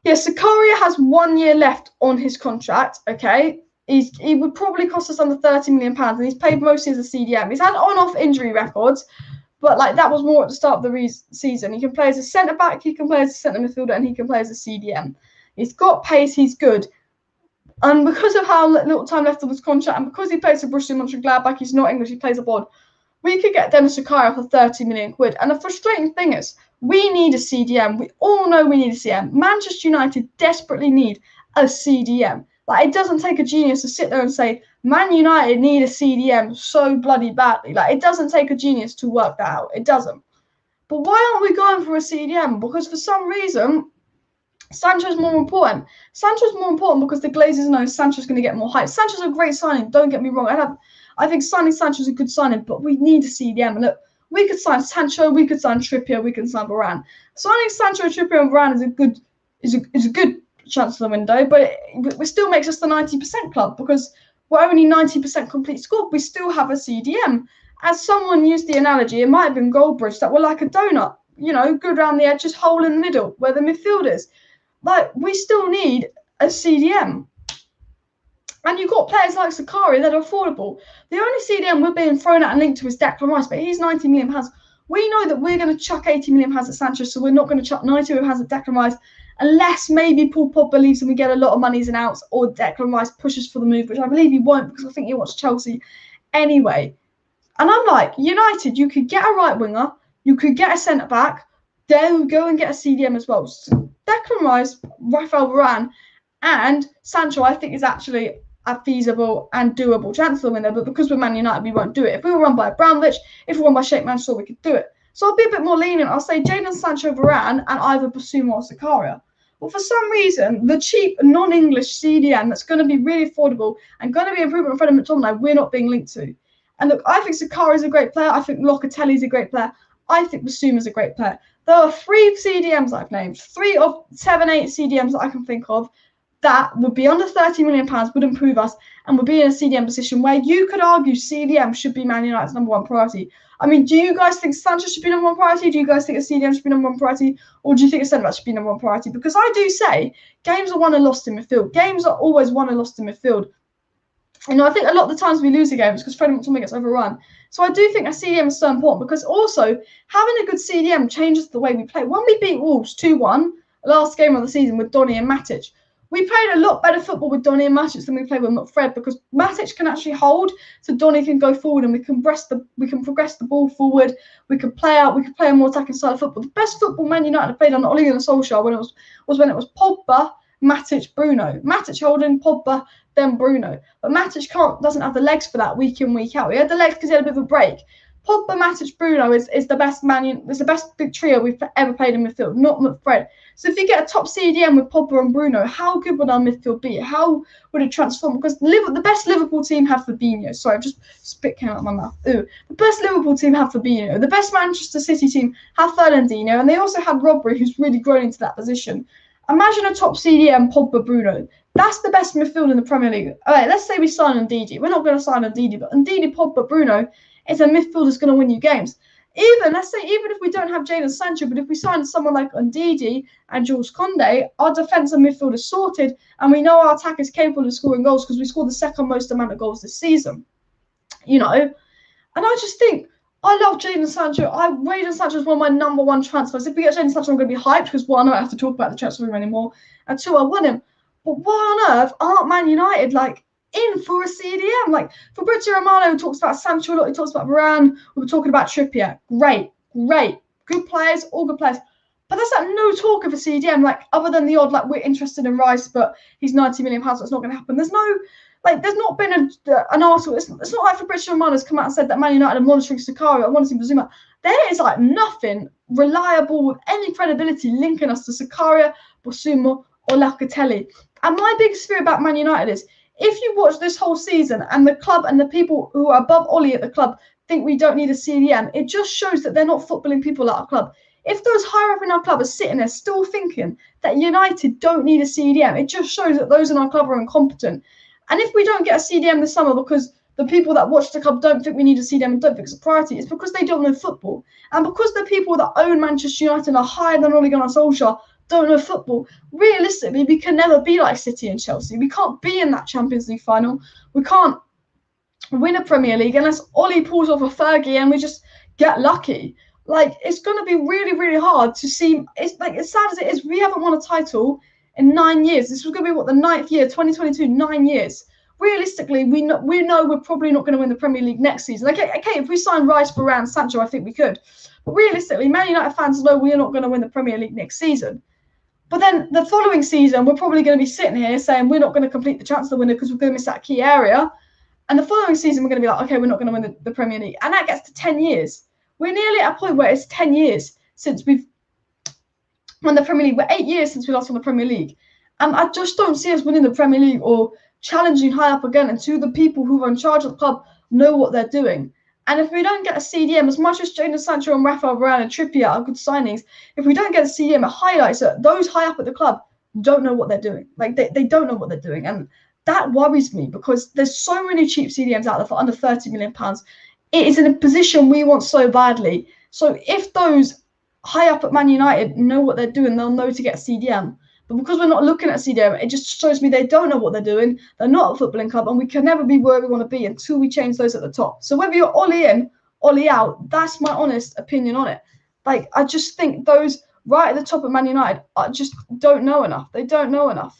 Speaker 1: Yes, Zakaria has 1 year left on his contract, okay? He would probably cost us under £30 million, and he's played mostly as a CDM. He's had on-off injury records, but, like, that was more at the start of the season. He can play as a centre-back, he can play as a centre midfielder, and he can play as a CDM. He's got pace, he's good. And because of how little time left on his contract, and because he plays for Borussia Mönchengladbach, he's not English, he plays abroad, we could get Dennis Zakaria for 30 million quid. And the frustrating thing is, we need a CDM. We all know we need a CDM. Manchester United desperately need a CDM. Like, it doesn't take a genius to sit there and say, Man United need a CDM so bloody badly. Like, it doesn't take a genius to work that out. It doesn't. But why aren't we going for a CDM? Because for some reason, Sancho's more important. Sancho's more important because the Glazers know Sancho's going to get more hype. Sancho's a great signing, don't get me wrong. I think signing Sancho's a good signing, but we need a CDM. And look, we could sign Sancho, we could sign Trippier, we could sign Varane. Signing Sancho, Trippier, and Varane is a good chance for the window, but it still makes us the 90% club because we're only 90% complete squad. We still have a CDM. As someone used the analogy, it might have been Goldbridge, that we're like a donut, you know, good around the edges, hole in the middle, where the midfield is. Like, we still need a CDM. And you've got players like Zakaria that are affordable. The only CDM we're being thrown at and linked to is Declan Rice, but he's £90 million. We know that we're going to chuck £80 million at Sancho, so we're not going to chuck £90 million at Declan Rice unless maybe Paul Pogba leaves and we get a lot of monies and outs, or Declan Rice pushes for the move, which I believe he won't because I think he wants Chelsea anyway. And I'm like, United, you could get a right winger, you could get a centre-back then go and get a CDM as well. So Declan Rice, Rafael Varane, and Sancho, I think, is actually a feasible and doable transfer window. But because we're Man United, we won't do it. If we were run by Abramovich, if we were run by Sheikh Mansour, we could do it. So I'll be a bit more lenient. I'll say Jadon Sancho, Varane, and either Basuma or Zakaria. Well, for some reason, the cheap non-English CDM that's going to be really affordable and going to be improvement on Fred and McTominay, we're not being linked to. And look, I think Zakaria is a great player. I think Locatelli is a great player. I think Basuma is a great player. There are 3 CDMs I've named, 3 of 7, 8 CDMs that I can think of that would be under £30 million, would improve us, and would be in a CDM position where you could argue CDM should be Man United's #1 priority. I mean, do you guys think Sancho should be #1 priority? Do you guys think a CDM should be #1 priority? Or do you think a centre-back should be #1 priority? Because I do say games are won and lost in midfield. Games are always won and lost in midfield. You know, I think a lot of the times we lose the games because Fred and McTominay gets overrun. So I do think a CDM is so important because also having a good CDM changes the way we play. When we beat Wolves 2-1, last game of the season with Donny and Matic, we played a lot better football with Donny and Matic than we played with Fred because Matic can actually hold, so Donny can go forward and we can progress the ball forward. We can play out. We can play a more attacking style of football. The best football Man United have played under Ole Gunnar Solskjaer when it was Pogba, Matic, Bruno. Matic holding, Pogba, then Bruno. But Matic doesn't have the legs for that week in, week out. He had the legs because he had a bit of a break. Pogba, Matic, Bruno is the best it's the best big trio we've ever played in midfield, not Fred. So if you get a top CDM with Pogba and Bruno, how good would our midfield be? How would it transform? Because the best Liverpool team have Fabinho. Sorry, I've just spit came out of my mouth. Ooh. The best Liverpool team have Fabinho. The best Manchester City team have Fernandinho. And they also had Rodri, who's really grown into that position. Imagine a top CDM, Pogba, Bruno. That's the best midfield in the Premier League. All right, let's say we sign Ndidi. We're not going to sign Ndidi, but Ndidi, Pogba, Bruno is a midfield that's going to win you games. Let's say if we don't have Jadon Sancho, but if we sign someone like Ndidi and Jules Koundé, our defence and midfield is sorted, and we know our attack is capable of scoring goals because we scored the second most amount of goals this season. You know, and I just think I love Jadon Sancho. Jadon Sancho is one of my #1 transfers. If we get Jadon Sancho, I'm going to be hyped because 1, I don't have to talk about the transfer room anymore, and 2, I want him. But why on earth aren't Man United in for a CDM? Like Fabrizio Romero talks about Sancho a lot. He talks about Varane. We were talking about Trippier. Great, good players, all good players. But there's no talk of a CDM, other than the odd we're interested in Rice, but he's £90 million, so it's not going to happen. There's not been an article. It's not like Fabrizio Romano has come out and said that Man United are monitoring Zakaria or monitoring Basuma. There is nothing reliable with any credibility linking us to Zakaria, Basuma, or Locatelli. And my biggest fear about Man United is, if you watch this whole season and the club and the people who are above Ollie at the club think we don't need a CDM, it just shows that they're not footballing people at our club. If those higher up in our club are sitting there still thinking that United don't need a CDM, it just shows that those in our club are incompetent. And if we don't get a CDM this summer because the people that watch the club don't think we need a CDM and don't think it's a priority, it's because they don't know football. And because the people that own Manchester United are higher than Ole Gunnar Solskjaer don't know football, realistically, we can never be like City and Chelsea. We can't be in that Champions League final. We can't win a Premier League unless Ollie pulls off a Fergie and we just get lucky. It's going to be really, really hard to see. It's as sad as it is, we haven't won a title in 9 years. This was going to be, the 9th year, 2022, 9 years. Realistically, we know we're probably not going to win the Premier League next season. Okay, if we sign Rice, Varane, Sancho, I think we could. But realistically, Man United fans know we're not going to win the Premier League next season. But then the following season, we're probably going to be sitting here saying we're not going to complete the transfer window because we're going to miss that key area. And the following season, we're going to be okay, we're not going to win the Premier League. And that gets to 10 years. We're nearly at a point where it's 10 years since we've won the Premier League. We're 8 years since we lost on the Premier League. And I just don't see us winning the Premier League or challenging high up again until the people who are in charge of the club know what they're doing. And if we don't get a CDM, as much as Jadon Sancho and Rafael Varane and Trippier are good signings, if we don't get a CDM, it highlights that those high up at the club don't know what they're doing. They don't know what they're doing. And that worries me because there's so many cheap CDMs out there for under £30 million. It is in a position we want so badly. So if those high up at Man United know what they're doing, they'll know to get a CDM. But because we're not looking at CDM, it just shows me they don't know what they're doing. They're not a footballing club, and we can never be where we want to be until we change those at the top. So whether you're Ollie in, Ollie out, that's my honest opinion on it. I just think those right at the top of Man United just don't know enough. They don't know enough.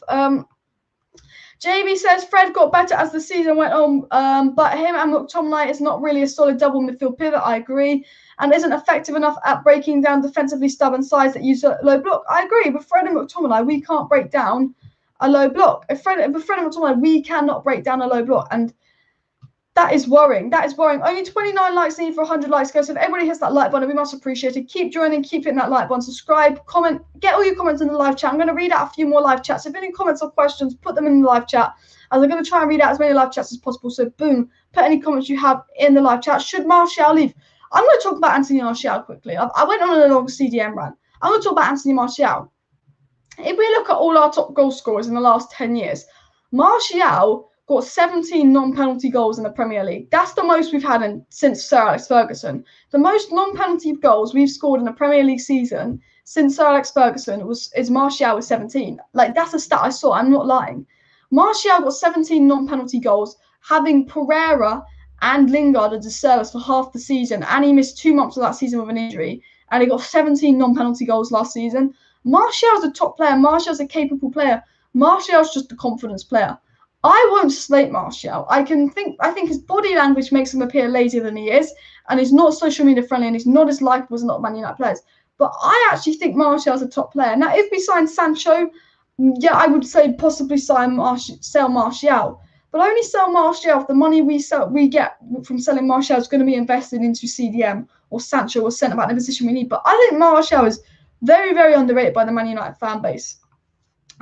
Speaker 1: JB says Fred got better as the season went on, but him and McTominay is not really a solid double midfield pivot. I agree. and isn't effective enough at breaking down defensively stubborn sides that use a low block. I agree. With Fred and McTominay, we can't break down a low block. With Fred and McTominay, we cannot break down a low block, and that is worrying. That is worrying. Only 29 likes needed for 100 likes, guys. So if everybody hits that like button, we must appreciate it. Keep joining, keep hitting that like button, subscribe, comment, get all your comments in the live chat. I'm going to read out a few more live chats. If any comments or questions, put them in the live chat, as I'm going to try and read out as many live chats as possible. So boom, put any comments you have in the live chat. Should Martial leave? I'm going to talk about Anthony Martial quickly. I went on a long CDM rant. I'm going to talk about Anthony Martial. If we look at all our top goal scorers in the last 10 years, Martial got 17 non-penalty goals in the Premier League. That's the most we've had since Sir Alex Ferguson. The most non-penalty goals we've scored in a Premier League season since Sir Alex Ferguson is Martial with 17. Like, that's a stat I saw. I'm not lying. Martial got 17 non-penalty goals, having Pereira and Lingard a disservice for half the season, and he missed 2 months of that season with an injury, and he got 17 non-penalty goals last season. Martial's a top player. Martial's a capable player. Martial's just a confidence player. I won't slate Martial. I think his body language makes him appear lazier than he is, and he's not social media friendly, and he's not as likable as a lot of Man United players. But I actually think Martial's a top player. Now, if we sign Sancho, yeah, I would say possibly sell Martial, but only sell Martial if the money we get from selling Martial is going to be invested into CDM or Sancho or centre back in the position we need. But I think Martial is very, very underrated by the Man United fan base.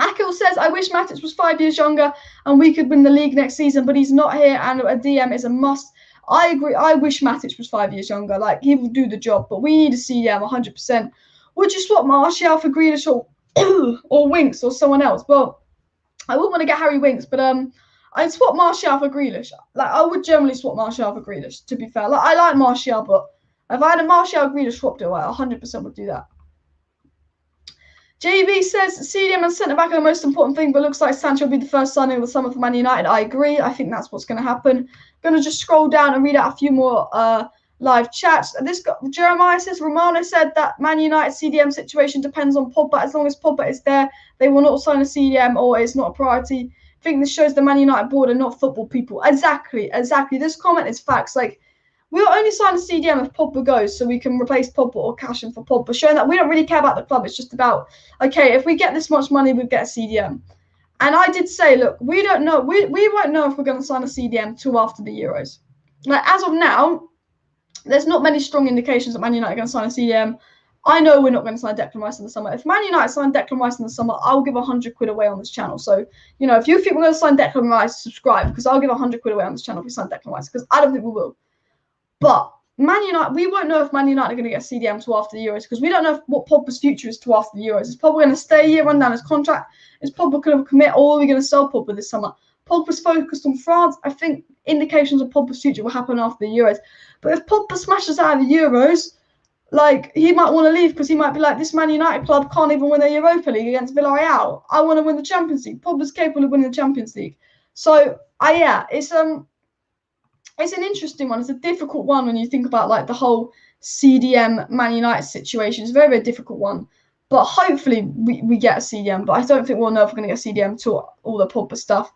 Speaker 1: Akil says, I wish Matic was 5 years younger and we could win the league next season, but he's not here and a DM is a must. I agree. I wish Matic was 5 years younger. Like, he will do the job, but we need a CDM 100%. Would you swap Martial for Grealish or Winx or someone else? Well, I wouldn't want to get Harry Winx, but I'd swap Martial for Grealish. Like, I would generally swap Martial for Grealish, to be fair. Like, I like Martial, but if I had a Martial Grealish swap deal, I 100% would do that. JB says CDM and centre-back are the most important thing, but looks like Sancho will be the first signing of the summer for Man United. I agree. I think that's what's going to happen. Going to just scroll down and read out a few more live chats. Jeremiah says, Romero said that Man United CDM situation depends on Pogba. As long as Pogba is there, they will not sign a CDM or it's not a priority. I think this shows the Man United board are not football people. Exactly. This comment is facts. Like, we'll only sign a CDM if Pogba goes, so we can replace Pogba or cash in for Pogba, showing that we don't really care about the club. It's just about, okay, if we get this much money, we'll get a CDM. And I did say, look, we don't know. We won't know if we're going to sign a CDM till after the Euros. Like, as of now, there's not many strong indications that Man United are going to sign a CDM. I know we're not going to sign Declan Rice in the summer. If Man United sign Declan Rice in the summer, I'll give 100 quid away on this channel. So, you know, if you think we're going to sign Declan Rice, subscribe, because I'll give 100 quid away on this channel if we sign Declan Rice, because I don't think we will. But Man United, we won't know if Man United are going to get CDM till after the Euros, because we don't know what Pogba's future is till after the Euros. Is Pogba going to stay a year, run down his contract? Is Pogba going to commit, or are we going to sell Pogba this summer? Pogba's focused on France. I think indications of Pogba's future will happen after the Euros. But if Pogba smashes out of the Euros, like, he might want to leave because he might be like, this Man United club can't even win the Europa League against Villarreal. I want to win the Champions League. Pogba's capable of winning the Champions League. So, yeah, it's an interesting one. It's a difficult one when you think about, like, the whole CDM Man United situation. It's a very, very difficult one. But hopefully we get a CDM. But I don't think we'll know if we're going to get a CDM till all the Pogba stuff.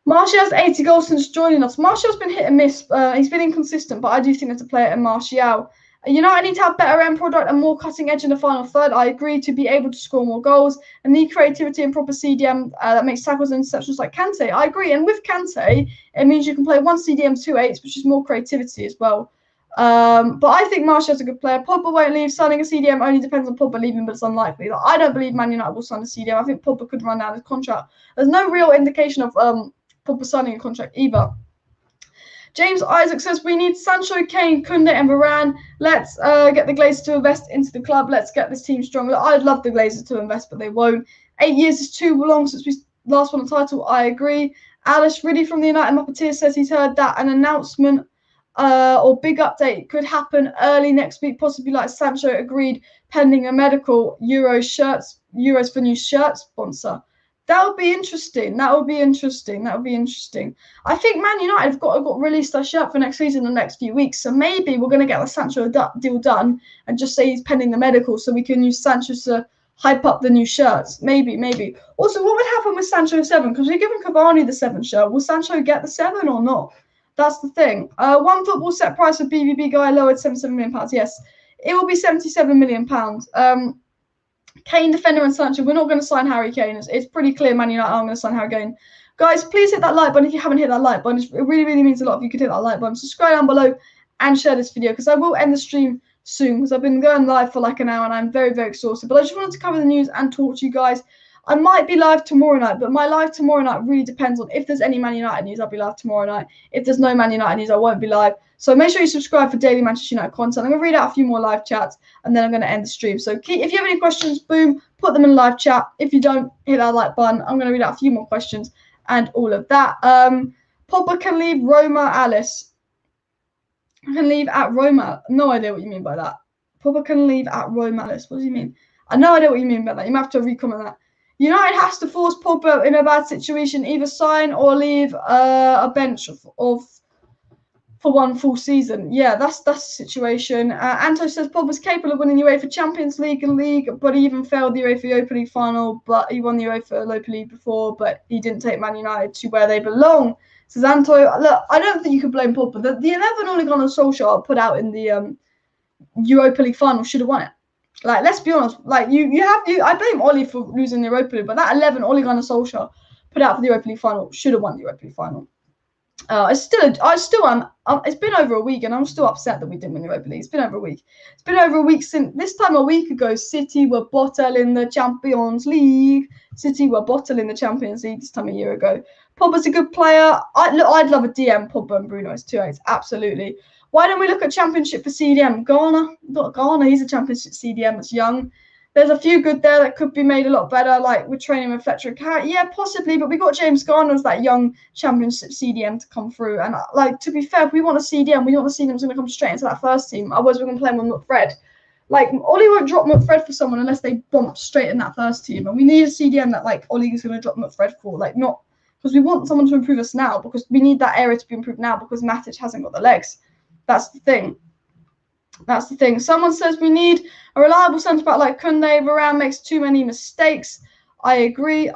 Speaker 1: Martial's 80 goals since joining us. Martial's been hit and miss. He's been inconsistent, but I do think there's a player in Martial. United need to have better end product and more cutting edge in the final third. I agree, to be able to score more goals and need creativity and proper CDM that makes tackles and interceptions like Kante. I agree. And with Kante, it means you can play one CDM, 2 8s, which is more creativity as well. But I think Martial's a good player. Pogba won't leave. Signing a CDM only depends on Pogba leaving, but it's unlikely. Like, I don't believe Man United will sign a CDM. I think Pogba could run down his contract. There's no real indication of Pogba signing a contract either. James Isaac says, we need Sancho, Kane, Kounde and Varane. Let's get the Glazers to invest into the club. Let's get this team strong. Look, I'd love the Glazers to invest, but they won't. 8 years is too long since we last won a title. I agree. Alice Riddy from the United Muppeteer says he's heard that an announcement or big update could happen early next week, possibly like Sancho agreed, pending a medical Euros for new shirt sponsor. That would be interesting. I think Man United have got to release their shirt for next season in the next few weeks. So maybe we're going to get the Sancho deal done and just say he's pending the medical so we can use Sancho to hype up the new shirts. Maybe. Also, what would happen with Sancho 7? Because we're giving Cavani the 7 shirt. Will Sancho get the 7 or not? That's the thing. One football set price of BVB guy lowered £77 million. Yes, it will be £77 million. Kane, defender, and Sancho. We're not going to sign Harry Kane. It's pretty clear, Man United aren't going to sign Harry Kane. Guys, please hit that like button if you haven't hit that like button. It really, really means a lot if you could hit that like button. Subscribe down below and share this video because I will end the stream soon because I've been going live for like an hour and I'm very, very exhausted. But I just wanted to cover the news and talk to you guys. I might be live tomorrow night, but my live tomorrow night really depends on if there's any Man United news, I'll be live tomorrow night. If there's no Man United news, I won't be live. So make sure you subscribe for daily Manchester United content. I'm going to read out a few more live chats, and then I'm going to end the stream. So if you have any questions, boom, put them in live chat. If you don't, hit that like button. I'm going to read out a few more questions and all of that. Pogba can leave Roma, Alice. Can leave at Roma. No idea what you mean by that. Pogba can leave at Roma, Alice. What do you mean? I have no idea what you mean by that. You might have to re-comment that. United has to force Pogba in a bad situation, either sign or leave a bench for one full season. Yeah, that's the situation. Anto says Pogba's capable of winning UEFA Champions League and League, but he even failed the UEFA Europa League final. But he won the UEFA Europa League before, but he didn't take Man United to where they belong. Says Anto, look, I don't think you can blame Pogba. The 11 Ole Gunnar Solskjaer put out in the Europa League final should have won it. Like, let's be honest. Like, I blame Oli for losing the Europa League, but that 11 Ole Gunnar Solskjaer put out for the Europa League final should have won the Europa League final. I still am. It's been over a week, and I'm still upset that we didn't win the Europa League. It's been over a week. It's been over a week since this time a week ago. City were bottling the Champions League. City were bottling the Champions League this time a year ago. Pogba's a good player. I'd love a DM Pogba and Bruno as 2-8s. Absolutely. Why don't we look at Championship for CDM? Ghana, he's a Championship CDM that's young. There's a few good there that could be made a lot better, like we're training with Fletcher and Carrot. Yeah, possibly, but we got James Garner as that young Championship CDM to come through. And, like, to be fair, if we want a CDM, we want a CDM who's going to come straight into that first team. Otherwise, we're going to play him with McFred. Like, Ollie won't drop McFred for someone unless they bump straight in that first team. And we need a CDM that, like, Ollie is going to drop McFred for. Like, not because we want someone to improve us now, because we need that area to be improved now because Matic hasn't got the legs. That's the thing. That's the thing. Someone says we need a reliable centre-back like Kounde. Varane makes too many mistakes. I agree.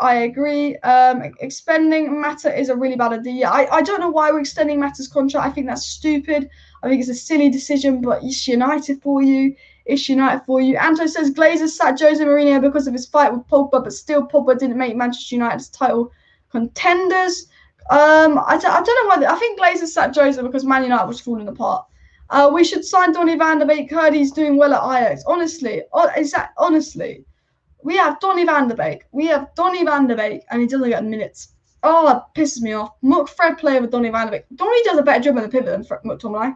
Speaker 1: Expending Mata is a really bad idea. I don't know why we're extending Mata's contract. I think that's stupid. I think it's a silly decision, but it's United for you. It's United for you. Anto says Glazers sacked Jose Mourinho because of his fight with Pogba, but still Pogba didn't make Manchester United's title contenders. I don't know why. I think Glazers sacked Jose because Man United was falling apart. We should sign Donny van der Beek. Heard he's doing well at Ajax. Honestly, we have Donny van der Beek. And he doesn't get minutes. Oh, that pisses me off. McFred player with Donny van der Beek. Donny does a better job in the pivot than McTominay.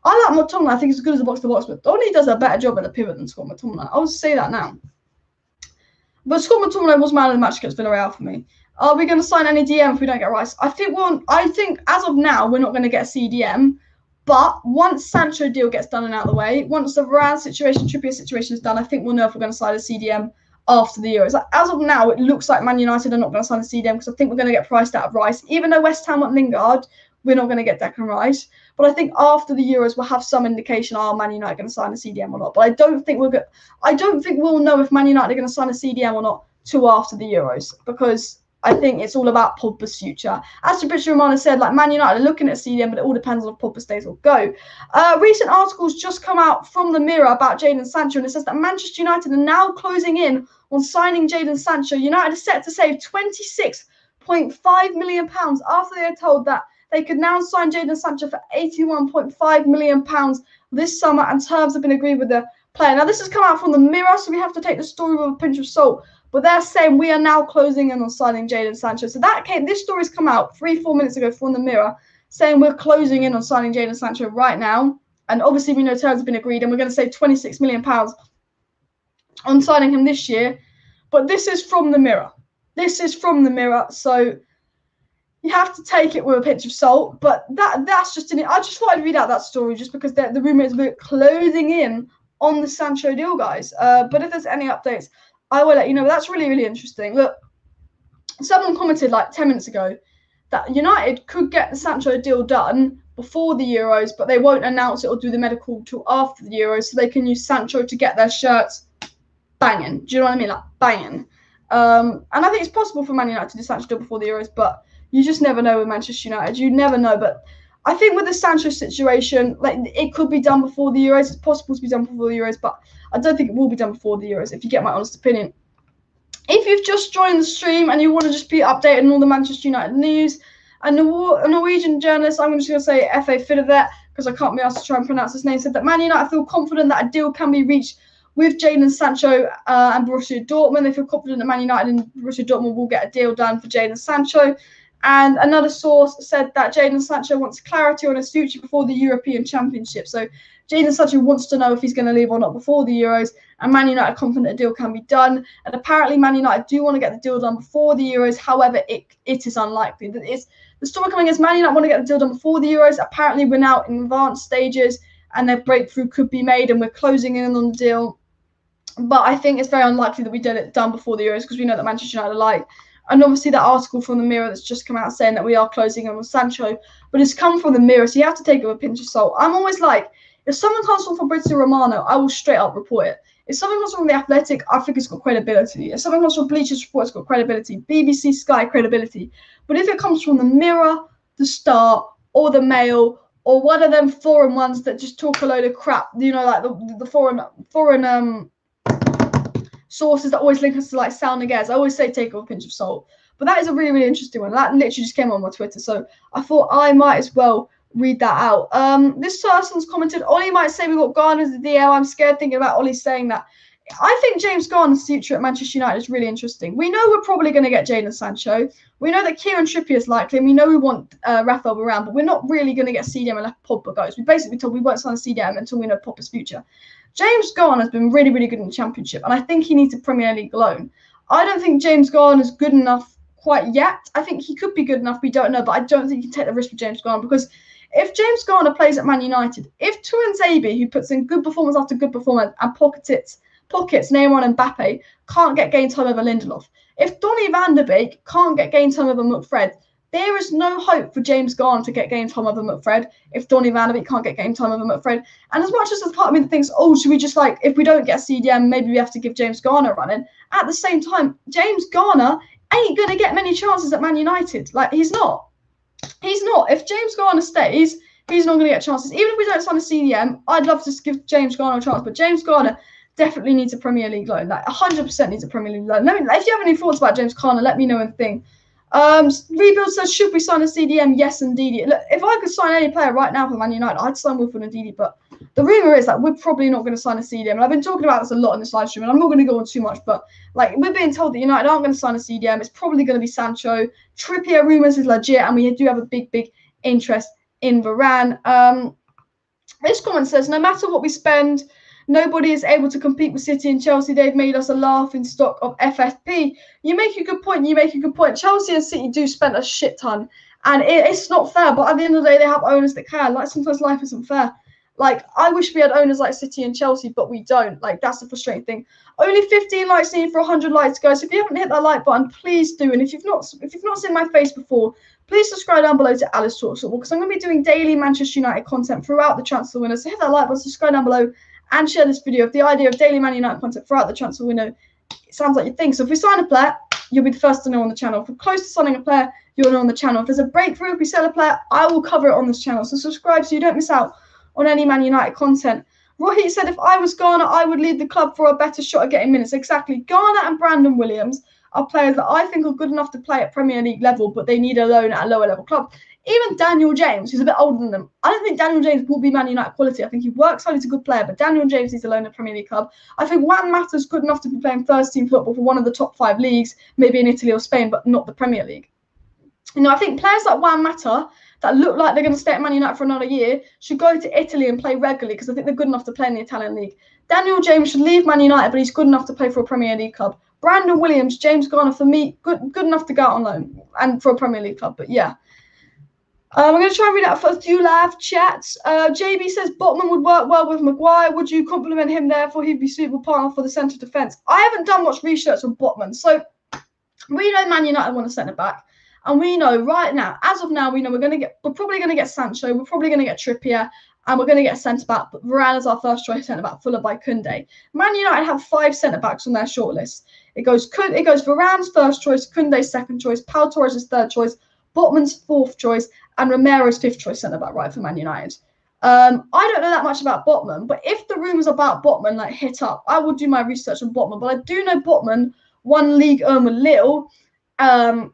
Speaker 1: I like McTominay. I think he's as good as a box-to-box, but Donny does a better job at the pivot than Scott McTominay. I'll say that now. But Scott McTominay was man of the match against Villarreal for me. Are we going to sign any DM if we don't get Rice? I think as of now, we're not going to get a CDM. But once Sancho deal gets done and out of the way, once the Varane situation, Trippier situation is done, I think we'll know if we're going to sign a CDM after the Euros. Like, as of now, it looks like Man United are not going to sign a CDM because I think we're going to get priced out of Rice. Even though West Ham want Lingard, we're not going to get Declan Rice. But I think after the Euros, we'll have some indication, are Man United going to sign a CDM or not. But I don't think we'll know if Man United are going to sign a CDM or not till after the Euros, because I think it's all about Pogba's future. As Fabrizio Romano said, like, Man United are looking at CDM, but it all depends on if Pogba stays or go. Recent articles just come out from the Mirror about Jadon Sancho, and it says that Manchester United are now closing in on signing Jadon Sancho. United are set to save £26.5 million after they are told that they could now sign Jadon Sancho for £81.5 million this summer, and terms have been agreed with the player. Now, this has come out from the Mirror, so we have to take the story with a pinch of salt. But they're saying we are now closing in on signing Jadon Sancho. So this story's come out 3-4 minutes ago from the Mirror, saying we're closing in on signing Jadon Sancho right now. And obviously we know terms have been agreed, and we're going to save £26 million on signing him this year. But this is from the Mirror. So you have to take it with a pinch of salt. But that's just in it. I just thought I'd read out that story just because the rumour is we're closing in on the Sancho deal, guys. But if there's any updates, I will let you know. But that's really, really interesting. Look, someone commented like 10 minutes ago that United could get the Sancho deal done before the Euros, but they won't announce it or do the medical till after the Euros, so they can use Sancho to get their shirts banging. Do you know what I mean? Like, banging. And I think it's possible for Man United to do Sancho deal before the Euros, but you just never know with Manchester United. You never know. But I think with the Sancho situation, like it could be done before the Euros. It's possible to be done before the Euros, but I don't think it will be done before the Euros, if you get my honest opinion. If you've just joined the stream and you want to just be updated on all the Manchester United news, a Norwegian journalist, I'm just going to say F.A. Fidevet, because I can't be asked to try and pronounce his name, said that Man United feel confident that a deal can be reached with Jadon Sancho and Borussia Dortmund. They feel confident that Man United and Borussia Dortmund will get a deal done for Jadon Sancho. And another source said that Jadon Sancho wants clarity on his future before the European Championship. So Jadon Sancho wants to know if he's going to leave or not before the Euros, and Man United are confident a deal can be done. And apparently Man United do want to get the deal done before the Euros. However, it is unlikely. The story coming is Man United want to get the deal done before the Euros. Apparently we're now in advanced stages and their breakthrough could be made and we're closing in on the deal. But I think it's very unlikely that we get it done before the Euros because we know that Manchester United are like. And obviously that article from the Mirror that's just come out saying that we are closing in on Sancho, but it's come from the Mirror, so you have to take it with a pinch of salt. I'm always like, if someone comes from Fabrizio Romano, I will straight up report it. If someone comes from The Athletic, I think it's got credibility. If someone comes from Bleachers Report, it's got credibility. BBC, Sky, credibility. But if it comes from the Mirror, the Star, or the Mail, or one of them foreign ones that just talk a load of crap, you know, like the foreign sources that always link us to like sounding airs, I always say take it with a pinch of salt. But that is a really, really interesting one. That literally just came on my Twitter, so I thought I might as well read that out. This person's commented, Ollie might say we got Garner as the DL. I'm scared thinking about Ollie saying that. I think James Garner's future at Manchester United is really interesting. We know we're probably going to get Jadon Sancho. We know that Kieran Trippier is likely, and we know we want Rafael Varane, but we're not really going to get CDM unless Pogba goes. We basically told we won't sign a CDM until we know Pogba's future. James Garner has been really, really good in the Championship, and I think he needs a Premier League loan. I don't think James Garner is good enough quite yet. I think he could be good enough, we don't know, but I don't think you can take the risk with James Garner because if James Garner plays at Man United, if Tuanzebe, who puts in good performance after good performance and pockets Neymar and Mbappe, can't get game time over Lindelof, if Donny van der Beek can't get game time over McFred, there is no hope for James Garner to get game time over McFred if Donny van der Beek can't get game time over McFred. And as much as there's part of me that thinks, oh, should we just like, if we don't get CDM, maybe we have to give James Garner a run in. At the same time, James Garner ain't going to get many chances at Man United. Like, he's not. He's not. If James Garner stays, he's not going to get chances. Even if we don't sign a CDM, I'd love to give James Garner a chance. But James Garner definitely needs a Premier League loan. Like, 100% needs a Premier League loan. If you have any thoughts about James Garner, let me know in the thing. Rebuild says, should we sign a CDM? Yes, indeed. Look, if I could sign any player right now for Man United, I'd sign Wilfred Ndidi. But the rumour is that we're probably not going to sign a CDM. And I've been talking about this a lot in this live stream, and I'm not going to go on too much. But like, we're being told that United aren't going to sign a CDM. It's probably going to be Sancho. Trippier rumours is legit, and we do have a big, big interest in Varane. This comment says, no matter what we spend, nobody is able to compete with City and Chelsea. They've made us a laughing stock of FFP. You make a good point. Chelsea and City do spend a shit ton. And it's not fair. But at the end of the day, they have owners that can. Like, sometimes life isn't fair. Like, I wish we had owners like City and Chelsea, but we don't. Like, that's the frustrating thing. Only 15 likes needed for 100 likes, guys. If you haven't hit that like button, please do. And if you've not seen my face before, please subscribe down below to Alice Talks Football, because I'm going to be doing daily Manchester United content throughout the transfer window. So hit that like button, subscribe down below, and share this video. If the idea of daily Man United content throughout the transfer window, it sounds like you think. So if we sign a player, you'll be the first to know on the channel. If we're close to signing a player, you'll know on the channel. If there's a breakthrough, if we sell a player, I will cover it on this channel. So subscribe so you don't miss out on any Man United content. Rohit said, if I was Garner, I would lead the club for a better shot at getting minutes. Exactly. Garner and Brandon Williams are players that I think are good enough to play at Premier League level, but they need a loan at a lower level club. Even Daniel James, who's a bit older than them, I don't think Daniel James will be Man United quality. I think he works hard, he's a good player, but Daniel James needs a loan at Premier League club. I think Juan Mata's good enough to be playing first team football for one of the top 5 leagues, maybe in Italy or Spain, but not the Premier League. You know, I think players like Juan Mata that look like they're going to stay at Man United for another year should go to Italy and play regularly, because I think they're good enough to play in the Italian league. Daniel James should leave Man United, but he's good enough to play for a Premier League club. Brandon Williams, James Garner, for me, good enough to go out on loan and for a Premier League club. But yeah, I'm going to try and read out first live chats. JB says Botman would work well with Maguire. Would you compliment him therefore he'd be suitable partner for the centre defence? I haven't done much research on Botman, so we know Man United want a centre back. And we know right now, as of now, we know we're probably going to get Sancho, we're probably going to get Trippier, and we're going to get centre-back. But Varane is our first choice centre-back, followed by Kounde. Man United have 5 centre-backs on their shortlist. It goes Varane's first choice, Kounde's second choice, Pau Torres' third choice, Botman's fourth choice, and Romero's 5th choice centre-back, right, for Man United. I don't know that much about Botman, but if the rumours about Botman like hit up, I will do my research on Botman. But I do know Botman won League with Lille,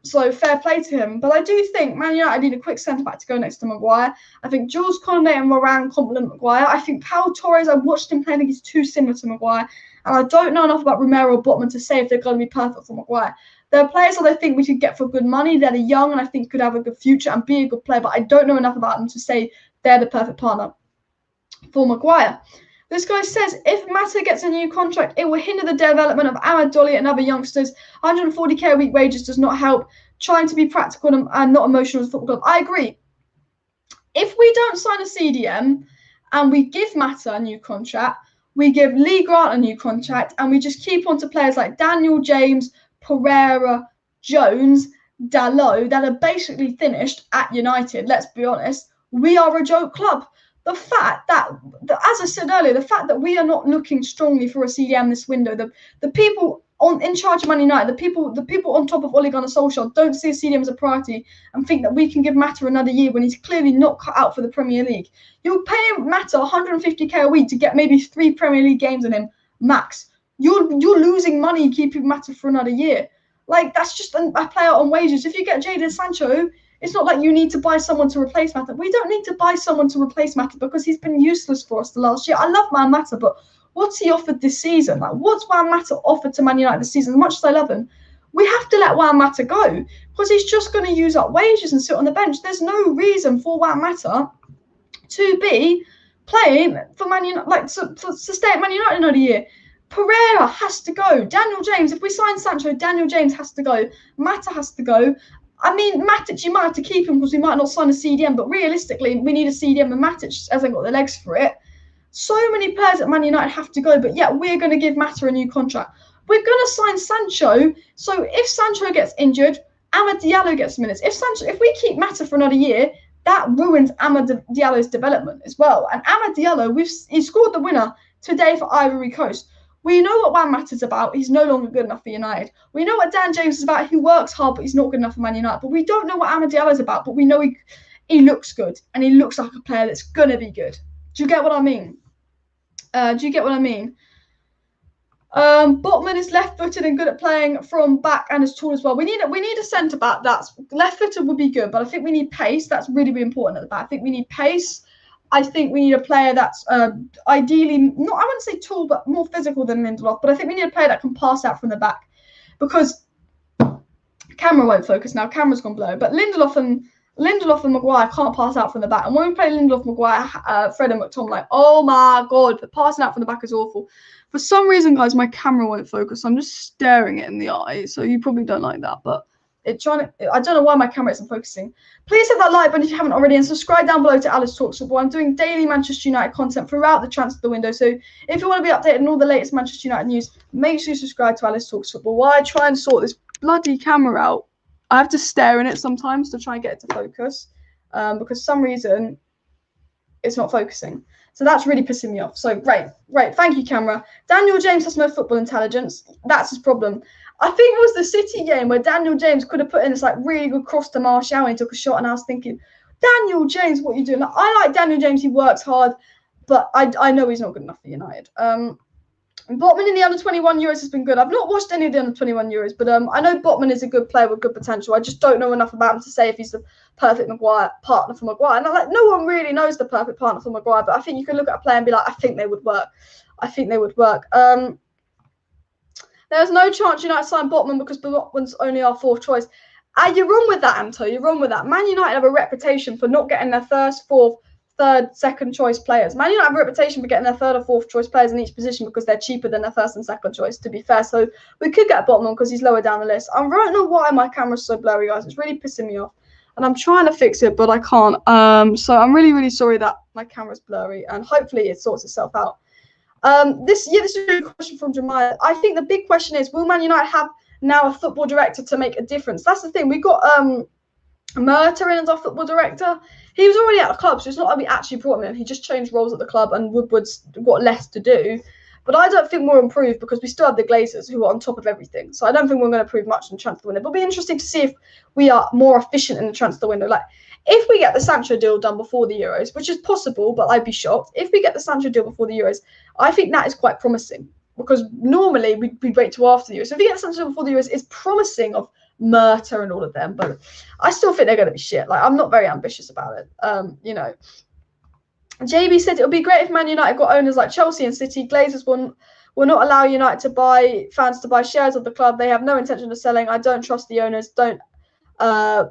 Speaker 1: so fair play to him. But I do think Man United need a quick centre-back to go next to Maguire. I think Jules Koundé and Varane complement Maguire. I think Pau Torres, I watched him play, I think he's too similar to Maguire. And I don't know enough about Romero or Botman to say if they're going to be perfect for Maguire. There are players that I think we could get for good money. They're young and I think could have a good future and be a good player, but I don't know enough about them to say they're the perfect partner for Maguire. This guy says, if Mata gets a new contract, it will hinder the development of Ahmed Dolly and other youngsters. 140k a week wages does not help. Trying to be practical and not emotional as a football club. I agree. If we don't sign a CDM and we give Mata a new contract, we give Lee Grant a new contract, and we just keep on to players like Daniel James, Pereira, Jones, Dalot, that are basically finished at United. Let's be honest. We are a joke club. The fact that, as I said earlier, the fact that we are not looking strongly for a CDM this window, the people in charge of Man United, the people on top of Ole Gunnar Solskjaer don't see a CDM as a priority and think that we can give Mata another year when he's clearly not cut out for the Premier League. You're paying Mata 150k a week to get maybe 3 Premier League games in him, max. You're losing money keeping Mata for another year. Like, that's just a player on wages. If you get Jadon Sancho, it's not like you need to buy someone to replace Mata. We don't need to buy someone to replace Mata because he's been useless for us the last year. I love Juan Mata, but what's he offered this season? Like, what's Juan Mata offered to Man United this season? As much as I love him, we have to let Juan Mata go because he's just going to use up wages and sit on the bench. There's no reason for Juan Mata to be playing for Man United, like to stay at Man United another year. Pereira has to go. Daniel James, if we sign Sancho, Daniel James has to go. Mata has to go. I mean, Matic, you might have to keep him because we might not sign a CDM, but realistically, we need a CDM and Matic hasn't got the legs for it. So many players at Man United have to go, but yet we're going to give Mata a new contract. We're going to sign Sancho, so if Sancho gets injured, Amad Diallo gets minutes. If we keep Mata for another year, that ruins Amad Diallo's development as well. And Amad Diallo, he scored the winner today for Ivory Coast. We know what Juan Mata's about. He's no longer good enough for United. We know what Dan James is about. He works hard, but he's not good enough for Man United. But we don't know what Amad Diallo's about. But we know he looks good. And he looks like a player that's going to be good. Do you get what I mean? Botman is left-footed and good at playing from back and is tall as well. We need a centre-back that's left-footed would be good. But I think we need pace. That's really, really important at the back. I think we need pace. I think we need a player that's ideally, not, I wouldn't say tall, but more physical than Lindelof. But I think we need a player that can pass out from the back because camera won't focus now. Camera's gone blurry. But Lindelof and Maguire can't pass out from the back. And when we play Lindelof, Maguire, Fred and McTominay, oh my God, but passing out from the back is awful. For some reason, guys, my camera won't focus. So I'm just staring it in the eye. So you probably don't like that, but I don't know why my camera isn't focusing. Please hit that like button if you haven't already and subscribe down below to Alice Talks Football. I'm doing daily Manchester United content throughout the transfer window. So if you want to be updated on all the latest Manchester United news, make sure you subscribe to Alice Talks Football. While I try and sort this bloody camera out, I have to stare in it sometimes to try and get it to focus because for some reason it's not focusing. So that's really pissing me off. So great. Thank you, camera. Daniel James has no football intelligence. That's his problem. I think it was the City game where Daniel James could have put in this like really good cross to Martial and he took a shot, and I was thinking, Daniel James, what are you doing? Like, I like Daniel James, he works hard, but I know he's not good enough for United. Botman in the under-21 Euros has been good. I've not watched any of the under-21 Euros, but I know Botman is a good player with good potential. I just don't know enough about him to say if he's the perfect partner for Maguire. And like, no one really knows the perfect partner for Maguire, but I think you can look at a player and be like, I think they would work. There's no chance United sign Botman because Botman's only our 4th choice. You're wrong with that, Anto. You're wrong with that. Man United have a reputation for not getting their 1st, 4th, 3rd, 2nd choice players. Man United have a reputation for getting their 3rd or 4th choice players in each position because they're cheaper than their 1st and 2nd choice, to be fair. So we could get Botman because he's lower down the list. I don't know why my camera's so blurry, guys. It's really pissing me off. And I'm trying to fix it, but I can't. So I'm really, really sorry that my camera's blurry. And hopefully it sorts itself out. This is a good question from Jemiah. I think the big question is, will Man United have now a football director to make a difference? That's the thing. We got Murta in as our football director. He was already at the club, so it's not like we actually brought him in. He just changed roles at the club, and Woodward's got less to do. But I don't think we'll improve because we still have the Glazers who are on top of everything. So I don't think we're going to improve much in the transfer window. But it'll be interesting to see if we are more efficient in the transfer window. Like, if we get the Sancho deal done before the Euros, which is possible, but I'd be shocked. If we get the Sancho deal before the Euros, I think that is quite promising. Because normally we'd wait till after the Euros. So if we get the Sancho deal before the Euros, it's promising of Murta and all of them. But I still think they're going to be shit. Like, I'm not very ambitious about it. You know. JB said it would be great if Man United got owners like Chelsea and City. Glazers will not allow United to buy fans to buy shares of the club. They have no intention of selling. I don't trust the owners. Don't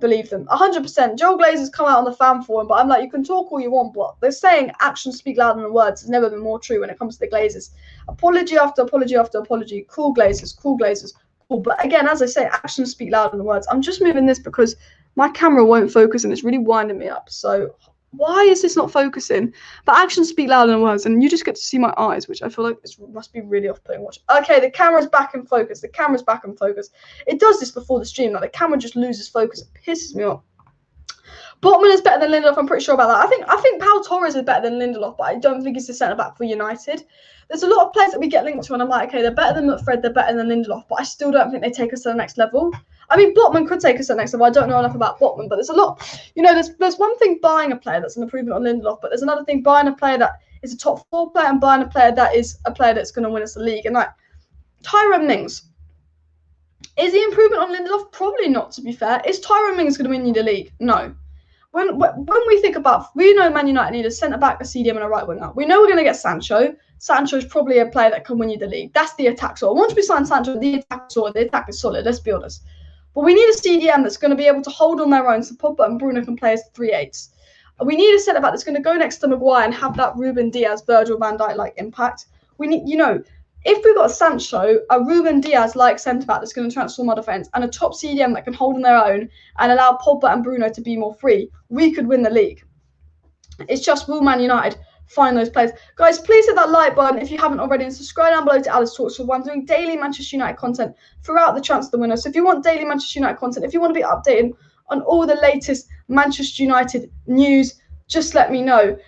Speaker 1: believe them. 100%. Joel Glazer's come out on the fan forum, but I'm like, you can talk all you want, but they're saying actions speak louder than words. Has never been more true when it comes to the Glazers. Apology after apology after apology. Cool Glazers, cool Glazers, cool. But again, as I say, actions speak louder than words. I'm just moving this because my camera won't focus and it's really winding me up. So why is this not focusing? But actions speak louder than words, and you just get to see my eyes, which I feel like must be really off-putting. Watch. Okay, the camera's back in focus. The camera's back in focus. It does this before the stream. Like, the camera just loses focus. It pisses me off. Botman is better than Lindelof. I'm pretty sure about that. I think Pau Torres is better than Lindelof, but I don't think he's the centre-back for United. There's a lot of players that we get linked to, and I'm like, okay, they're better than McFred, they're better than Lindelof, but I still don't think they take us to the next level. I mean, Botman could take us to the next level. I don't know enough about Botman, but there's a lot. You know, there's one thing buying a player that's an improvement on Lindelof, but there's another thing buying a player that is a top 4 player and buying a player that is a player that's going to win us the league. And like, Tyrone Mings, is the improvement on Lindelof? Probably not, to be fair. Is Tyrone Mings going to win you the league? No. When we think about, we know Man United need a centre-back, a CDM, and a right winger. We know we're going to get Sancho. Sancho is probably a player that can win you the league. That's the attack sort. Once we sign Sancho, the attack is solid, let's be honest. But we need a CDM that's going to be able to hold on their own so Pogba and Bruno can play as 3/8. We need a centre-back that's going to go next to Maguire and have that Ruben Diaz, Virgil van Dijk-like impact. We need, you know, if we've got Sancho, a Ruben Diaz-like centre-back that's going to transform our defence, and a top CDM that can hold on their own and allow Pogba and Bruno to be more free, we could win the league. It's just, will Man United find those players? Guys, please hit that like button if you haven't already, and subscribe down below to Alice Talks for one. I'm doing daily Manchester United content throughout the transfer window. So if you want daily Manchester United content, if you want to be updated on all the latest Manchester United news, just let me know.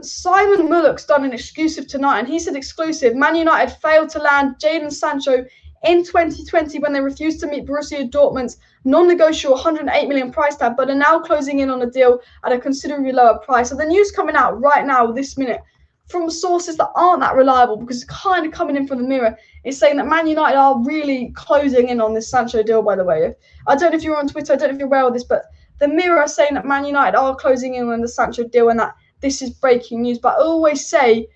Speaker 1: Simon Mullock's done an exclusive tonight, and he said exclusive. Man United failed to land Jadon Sancho in 2020 when they refused to meet Borussia Dortmund's non-negotiable 108 million price tag, but are now closing in on a deal at a considerably lower price. So the news coming out right now, this minute, from sources that aren't that reliable, because it's kind of coming in from the Mirror, is saying that Man United are really closing in on this Sancho deal, by the way. I don't know if you're on Twitter, I don't know if you're aware of this, but the Mirror are saying that Man United are closing in on the Sancho deal and that this is breaking news. But I always say,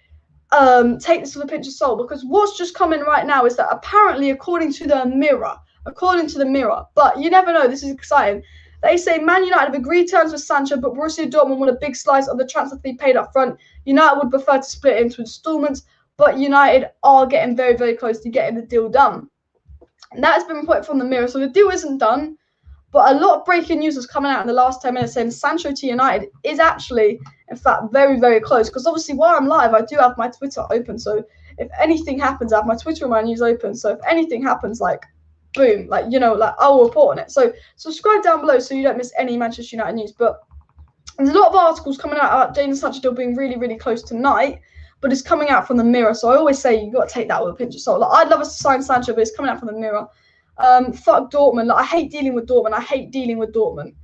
Speaker 1: take this with a pinch of salt, because what's just coming right now is that apparently, according to the Mirror, but you never know, this is exciting, they say Man United have agreed terms with Sancho, but Borussia Dortmund want a big slice of the transfer fee paid up front. United would prefer to split it into installments, but United are getting very, very close to getting the deal done. And that has been reported from the Mirror. So the deal isn't done, but a lot of breaking news was coming out in the last 10 minutes saying Sancho to United is actually, in fact, very, very close. Because obviously, while I'm live, I do have my Twitter open. So if anything happens, I have my Twitter and my news open. So if anything happens, like, boom, like, you know, like, I'll report on it. So subscribe down below so you don't miss any Manchester United news. But there's a lot of articles coming out about Jadon Sancho deal being really, really close tonight, but it's coming out from the Mirror. So I always say you got to take that with a pinch of salt. Like, I'd love us to sign Sancho, but it's coming out from the Mirror. Fuck Dortmund. Like, I hate dealing with Dortmund.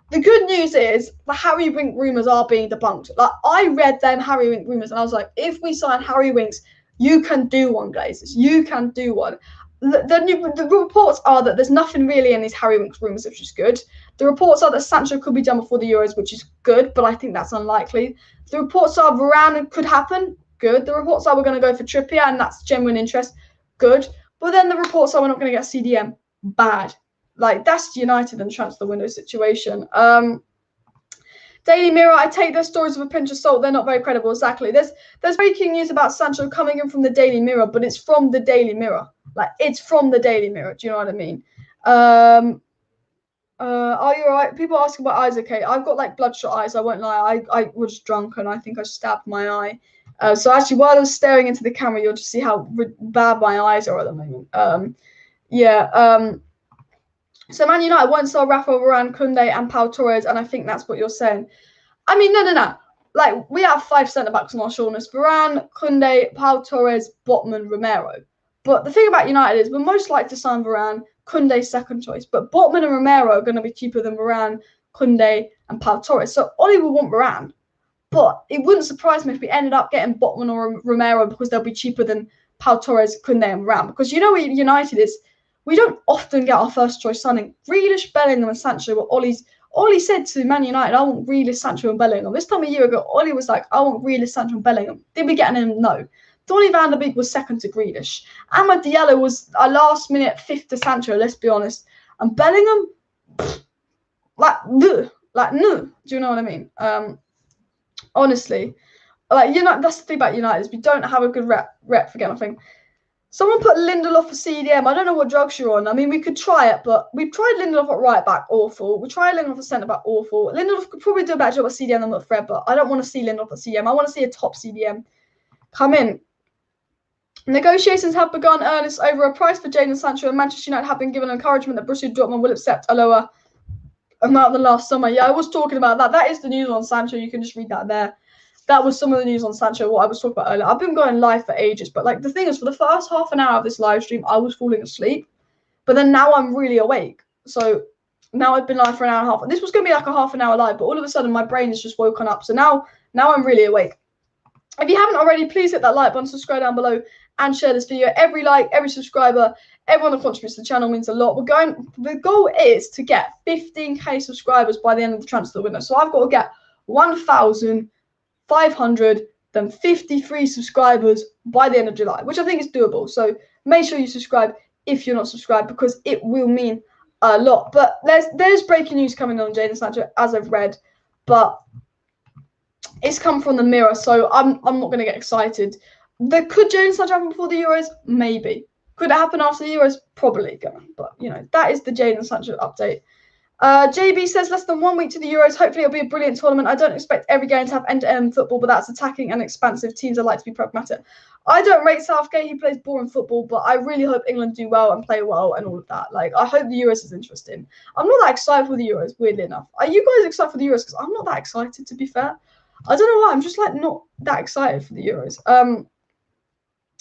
Speaker 1: The good news is the Harry Winks rumours are being debunked. Like, I read them Harry Winks rumours and I was like, if we sign Harry Winks, you can do one, Glazers. You can do one. The reports are that there's nothing really in these Harry Winks rumours, which is good. The reports are that Sancho could be done before the Euros, which is good, but I think that's unlikely. The reports are Varane could happen, good. The reports are we're going to go for Trippier, and that's genuine interest, good. But then the reports are we're not going to get CDM, bad. Like, that's United and transfer window situation. Daily Mirror, I take their stories with a pinch of salt. They're not very credible, exactly. There's breaking news about Sancho coming in from the Daily Mirror, but it's from the Daily Mirror. Like, it's from the Daily Mirror. Do you know what I mean? Are you alright? People ask about eyes. Okay, I've got like bloodshot eyes. I won't lie. I was drunk and I think I stabbed my eye. So actually, while I was staring into the camera, you'll just see how bad my eyes are at the moment. So Man United won't sell Rafa, Varane, Kounde, and Pau Torres, and I think that's what you're saying. I mean, no. like, we have 5 centre-backs on our shoulders. Varane, Kounde, Pau Torres, Botman, Romero. But the thing about United is we're most likely to sign Varane, Kounde's second choice. But Botman and Romero are going to be cheaper than Varane, Kounde, and Pau Torres. So Ollie will want Varane. But it wouldn't surprise me if we ended up getting Botman or Romero because they'll be cheaper than Pau Torres, Kounde, and Varane. Because you know what United is? We don't often get our first choice signing. Grealish, Bellingham, and Sancho were Ollie said to Man United, I want Grealish, Sancho, and Bellingham. This time a year ago, Ollie was like, I want Grealish, Sancho, and Bellingham. Did we get him? No. Donny van der Beek was second to Grealish. Amad Diallo was a last-minute fifth to Sancho, let's be honest. And Bellingham, no. Do you know what I mean? Honestly, like, that's the thing about United is we don't have a good rep for getting nothing. Someone put Lindelof for CDM. I don't know what drugs you're on. I mean, we could try it, but we've tried Lindelof at right back, awful. We tried Lindelof at centre back, awful. Lindelof could probably do a better job at CDM than at Fred, but I don't want to see Lindelof at CDM. I want to see a top CDM come in. Negotiations have begun earnest over a price for Jadon Sancho, and Manchester United have been given encouragement that Borussia Dortmund will accept a lower amount than last summer. Yeah, I was talking about that. That is the news on Sancho. You can just read that there. That was some of the news on Sancho, what I was talking about earlier. I've been going live for ages, but like the thing is, for the first half an hour of this live stream, I was falling asleep. But then now I'm really awake. So now I've been live for an hour and a half. This was going to be like a half an hour live, but all of a sudden my brain has just woken up. So now I'm really awake. If you haven't already, please hit that like button, subscribe down below, and share this video. Every like, every subscriber, everyone that contributes to the channel means a lot. The goal is to get 15k subscribers by the end of the transfer window. So I've got to get 1,553 subscribers by the end of July, which I think is doable. So make sure you subscribe if you're not subscribed, because it will mean a lot. But there's breaking news coming on Jadon Sancho, as I've read, but it's come from the Mirror, so I'm not going to get excited. Could Jadon Sancho happen before the Euros? Maybe. Could it happen after the Euros? Probably going. But, that is the Jadon Sancho update. JB says, less than 1 week to the Euros. Hopefully it'll be a brilliant tournament. I don't expect every game to have end-to-end football, but that's attacking and expansive. Teams are like to be pragmatic. I don't rate Southgate. He plays boring football, but I really hope England do well and play well and all of that. Like, I hope the Euros is interesting. I'm not that excited for the Euros, weirdly enough. Are you guys excited for the Euros? Because I'm not that excited, to be fair. I don't know why. I'm just, like, not that excited for the Euros.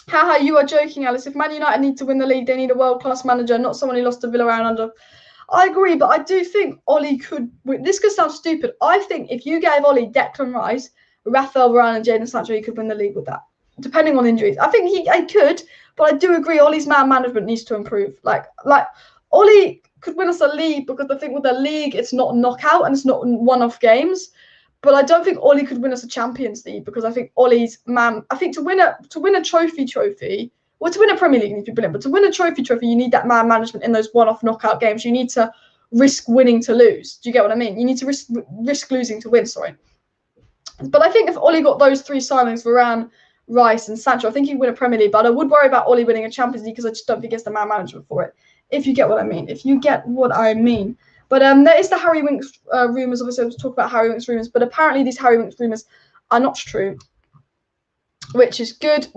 Speaker 1: Haha, you are joking, Alice. If Man United need to win the league, they need a world-class manager, not someone who lost to Villarreal under... I agree, but I do think Ollie could win. This could sound stupid. I think if you gave Ollie Declan Rice, Rafael Varane, and Jadon Sancho, he could win the league with that, depending on injuries. I think he could, but I do agree Ollie's man management needs to improve. Like Ollie could win us a league, because I think with the league, it's not knockout and it's not one-off games. But I don't think Ollie could win us a Champions League, because I think Ollie's man. I think to win a trophy. Well, to win a Premier League, you need to be brilliant. But to win a trophy, you need that man management in those one-off knockout games. You need to risk winning to lose. Do you get what I mean? You need to risk losing to win, sorry. But I think if Ollie got those 3 signings, Varane, Rice, and Sancho, I think he'd win a Premier League. But I would worry about Ollie winning a Champions League, because I just don't think he has the man management for it. If you get what I mean. But there is the Harry Winks rumours. Obviously, I was talking about Harry Winks rumours. But apparently these Harry Winks rumours are not true. Which is good.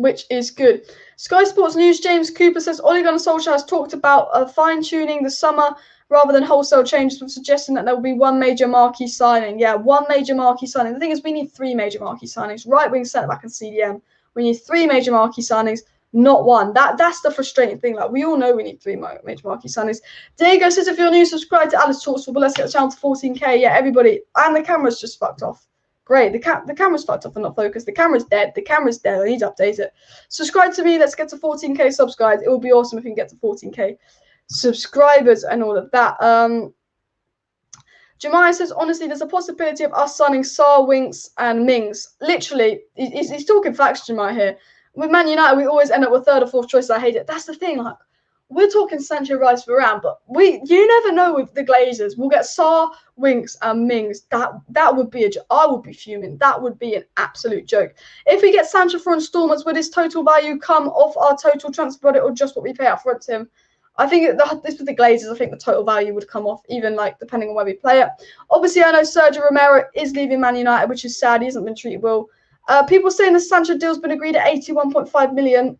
Speaker 1: Sky Sports News, James Cooper says, Ole Gunnar Solskjaer has talked about fine-tuning the summer rather than wholesale changes, with suggesting that there will be one major marquee signing. Yeah, one major marquee signing. The thing is, we need 3 major marquee signings. Right wing, centre back, and CDM. We need 3 major marquee signings, not 1. That's the frustrating thing. Like, we all know we need 3 major marquee signings. Diego says, if you're new, subscribe to Alice Talks Football. Let's get the channel to 14k. Yeah, everybody. And the camera's just fucked off. Great, the camera's fucked up and not focused. The camera's dead. I need to update it. Subscribe to me. Let's get to 14k subs, guys. It would be awesome if we can get to 14k subscribers and all of that. Jemiah says, honestly, there's a possibility of us signing Sar, Winx, and Mings. Literally, he's talking facts, Jemiah here. With Man United, we always end up with 3rd or 4th choice. I hate it. That's the thing. Like, we're talking Sancho, Rice, Varane, but you never know with the Glazers. We'll get Sar, Winx, and Mings. That would be a joke. I would be fuming. That would be an absolute joke. If we get Sancho for installments, would his total value come off our total transfer budget, or just what we pay up front to him? I think this with the Glazers, I think the total value would come off, even like depending on where we play it. Obviously, I know Sergio Romero is leaving Man United, which is sad. He hasn't been treated well. People saying the Sancho deal's been agreed at 81.5 million.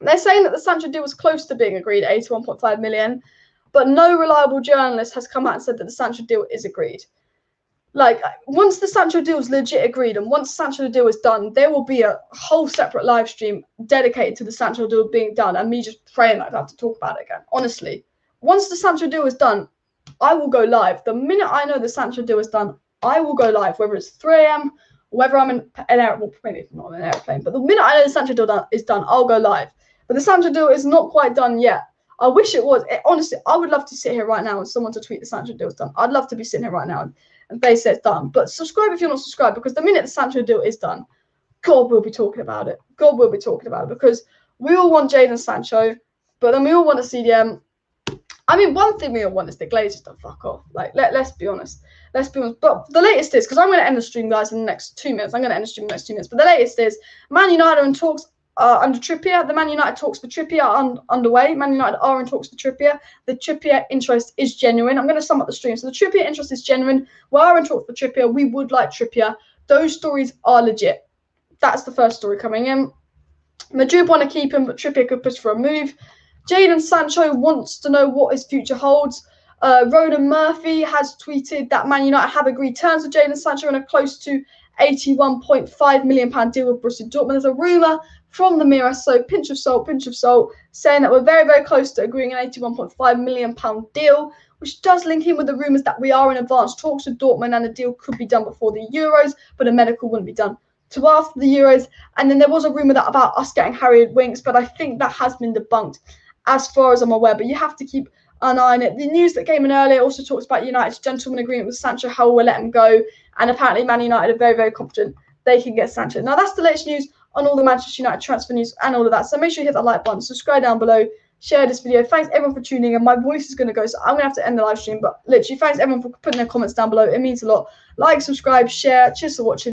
Speaker 1: They're saying that the Sancho deal was close to being agreed at 81.5 million, but no reliable journalist has come out and said that the Sancho deal is agreed. Like, once the Sancho deal is legit agreed and once the Sancho deal is done, there will be a whole separate live stream dedicated to the Sancho deal being done and me just praying that I have to talk about it again. Honestly, once the Sancho deal is done, I will go live. The minute I know the Sancho deal is done, I will go live, whether it's 3 a.m., whether I'm in an airplane, well, maybe not an airplane, but the minute I know the Sancho deal is done, I'll go live. But the Sancho deal is not quite done yet. I wish it was. Honestly, I would love to sit here right now and someone to tweet the Sancho deal is done. I'd love to be sitting here right now and they say it's done. But subscribe if you're not subscribed, because the minute the Sancho deal is done, God will be talking about it. God will be talking about it, because we all want Jadon Sancho, but then we all want a CDM. I mean, one thing we all want is the Glazers to fuck off. Like, let's be honest. Let's be honest. But the latest is, because I'm going to end the stream, guys, in the next 2 minutes. I'm going to end the stream in the next 2 minutes. But the latest is, Man United are in talks under Trippier. The Man United talks for Trippier are underway. Man United are in talks for Trippier. The Trippier interest is genuine. I'm going to sum up the stream. So the Trippier interest is genuine. We are in talks for Trippier. We would like Trippier. Those stories are legit. That's the first story coming in. Madrid want to keep him, but Trippier could push for a move. Jadon Sancho wants to know what his future holds. Ronan Murphy has tweeted that Man United have agreed terms with Jadon Sancho and are close to £81.5 million deal with Borussia Dortmund. There's a rumour from the Mirror, so pinch of salt, saying that we're very, very close to agreeing an £81.5 million deal, which does link in with the rumours that we are in advanced talks with Dortmund and the deal could be done before the Euros, but a medical wouldn't be done till after the Euros. And then there was a rumour that about us getting Harry Winx, but I think that has been debunked as far as I'm aware, but you have to keep an eye on it. The news that came in earlier also talks about United's gentleman agreement with Sancho, how we'll let him go, and apparently Man United are very, very confident they can get Sancho. Now, that's the latest news on all the Manchester United transfer news and all of that, so make sure you hit that like button, subscribe down below, share this video. Thanks everyone for tuning in. My voice is going to go, so I'm going to have to end the live stream, but literally, thanks everyone for putting their comments down below. It means a lot. Like, subscribe, share. Cheers for watching.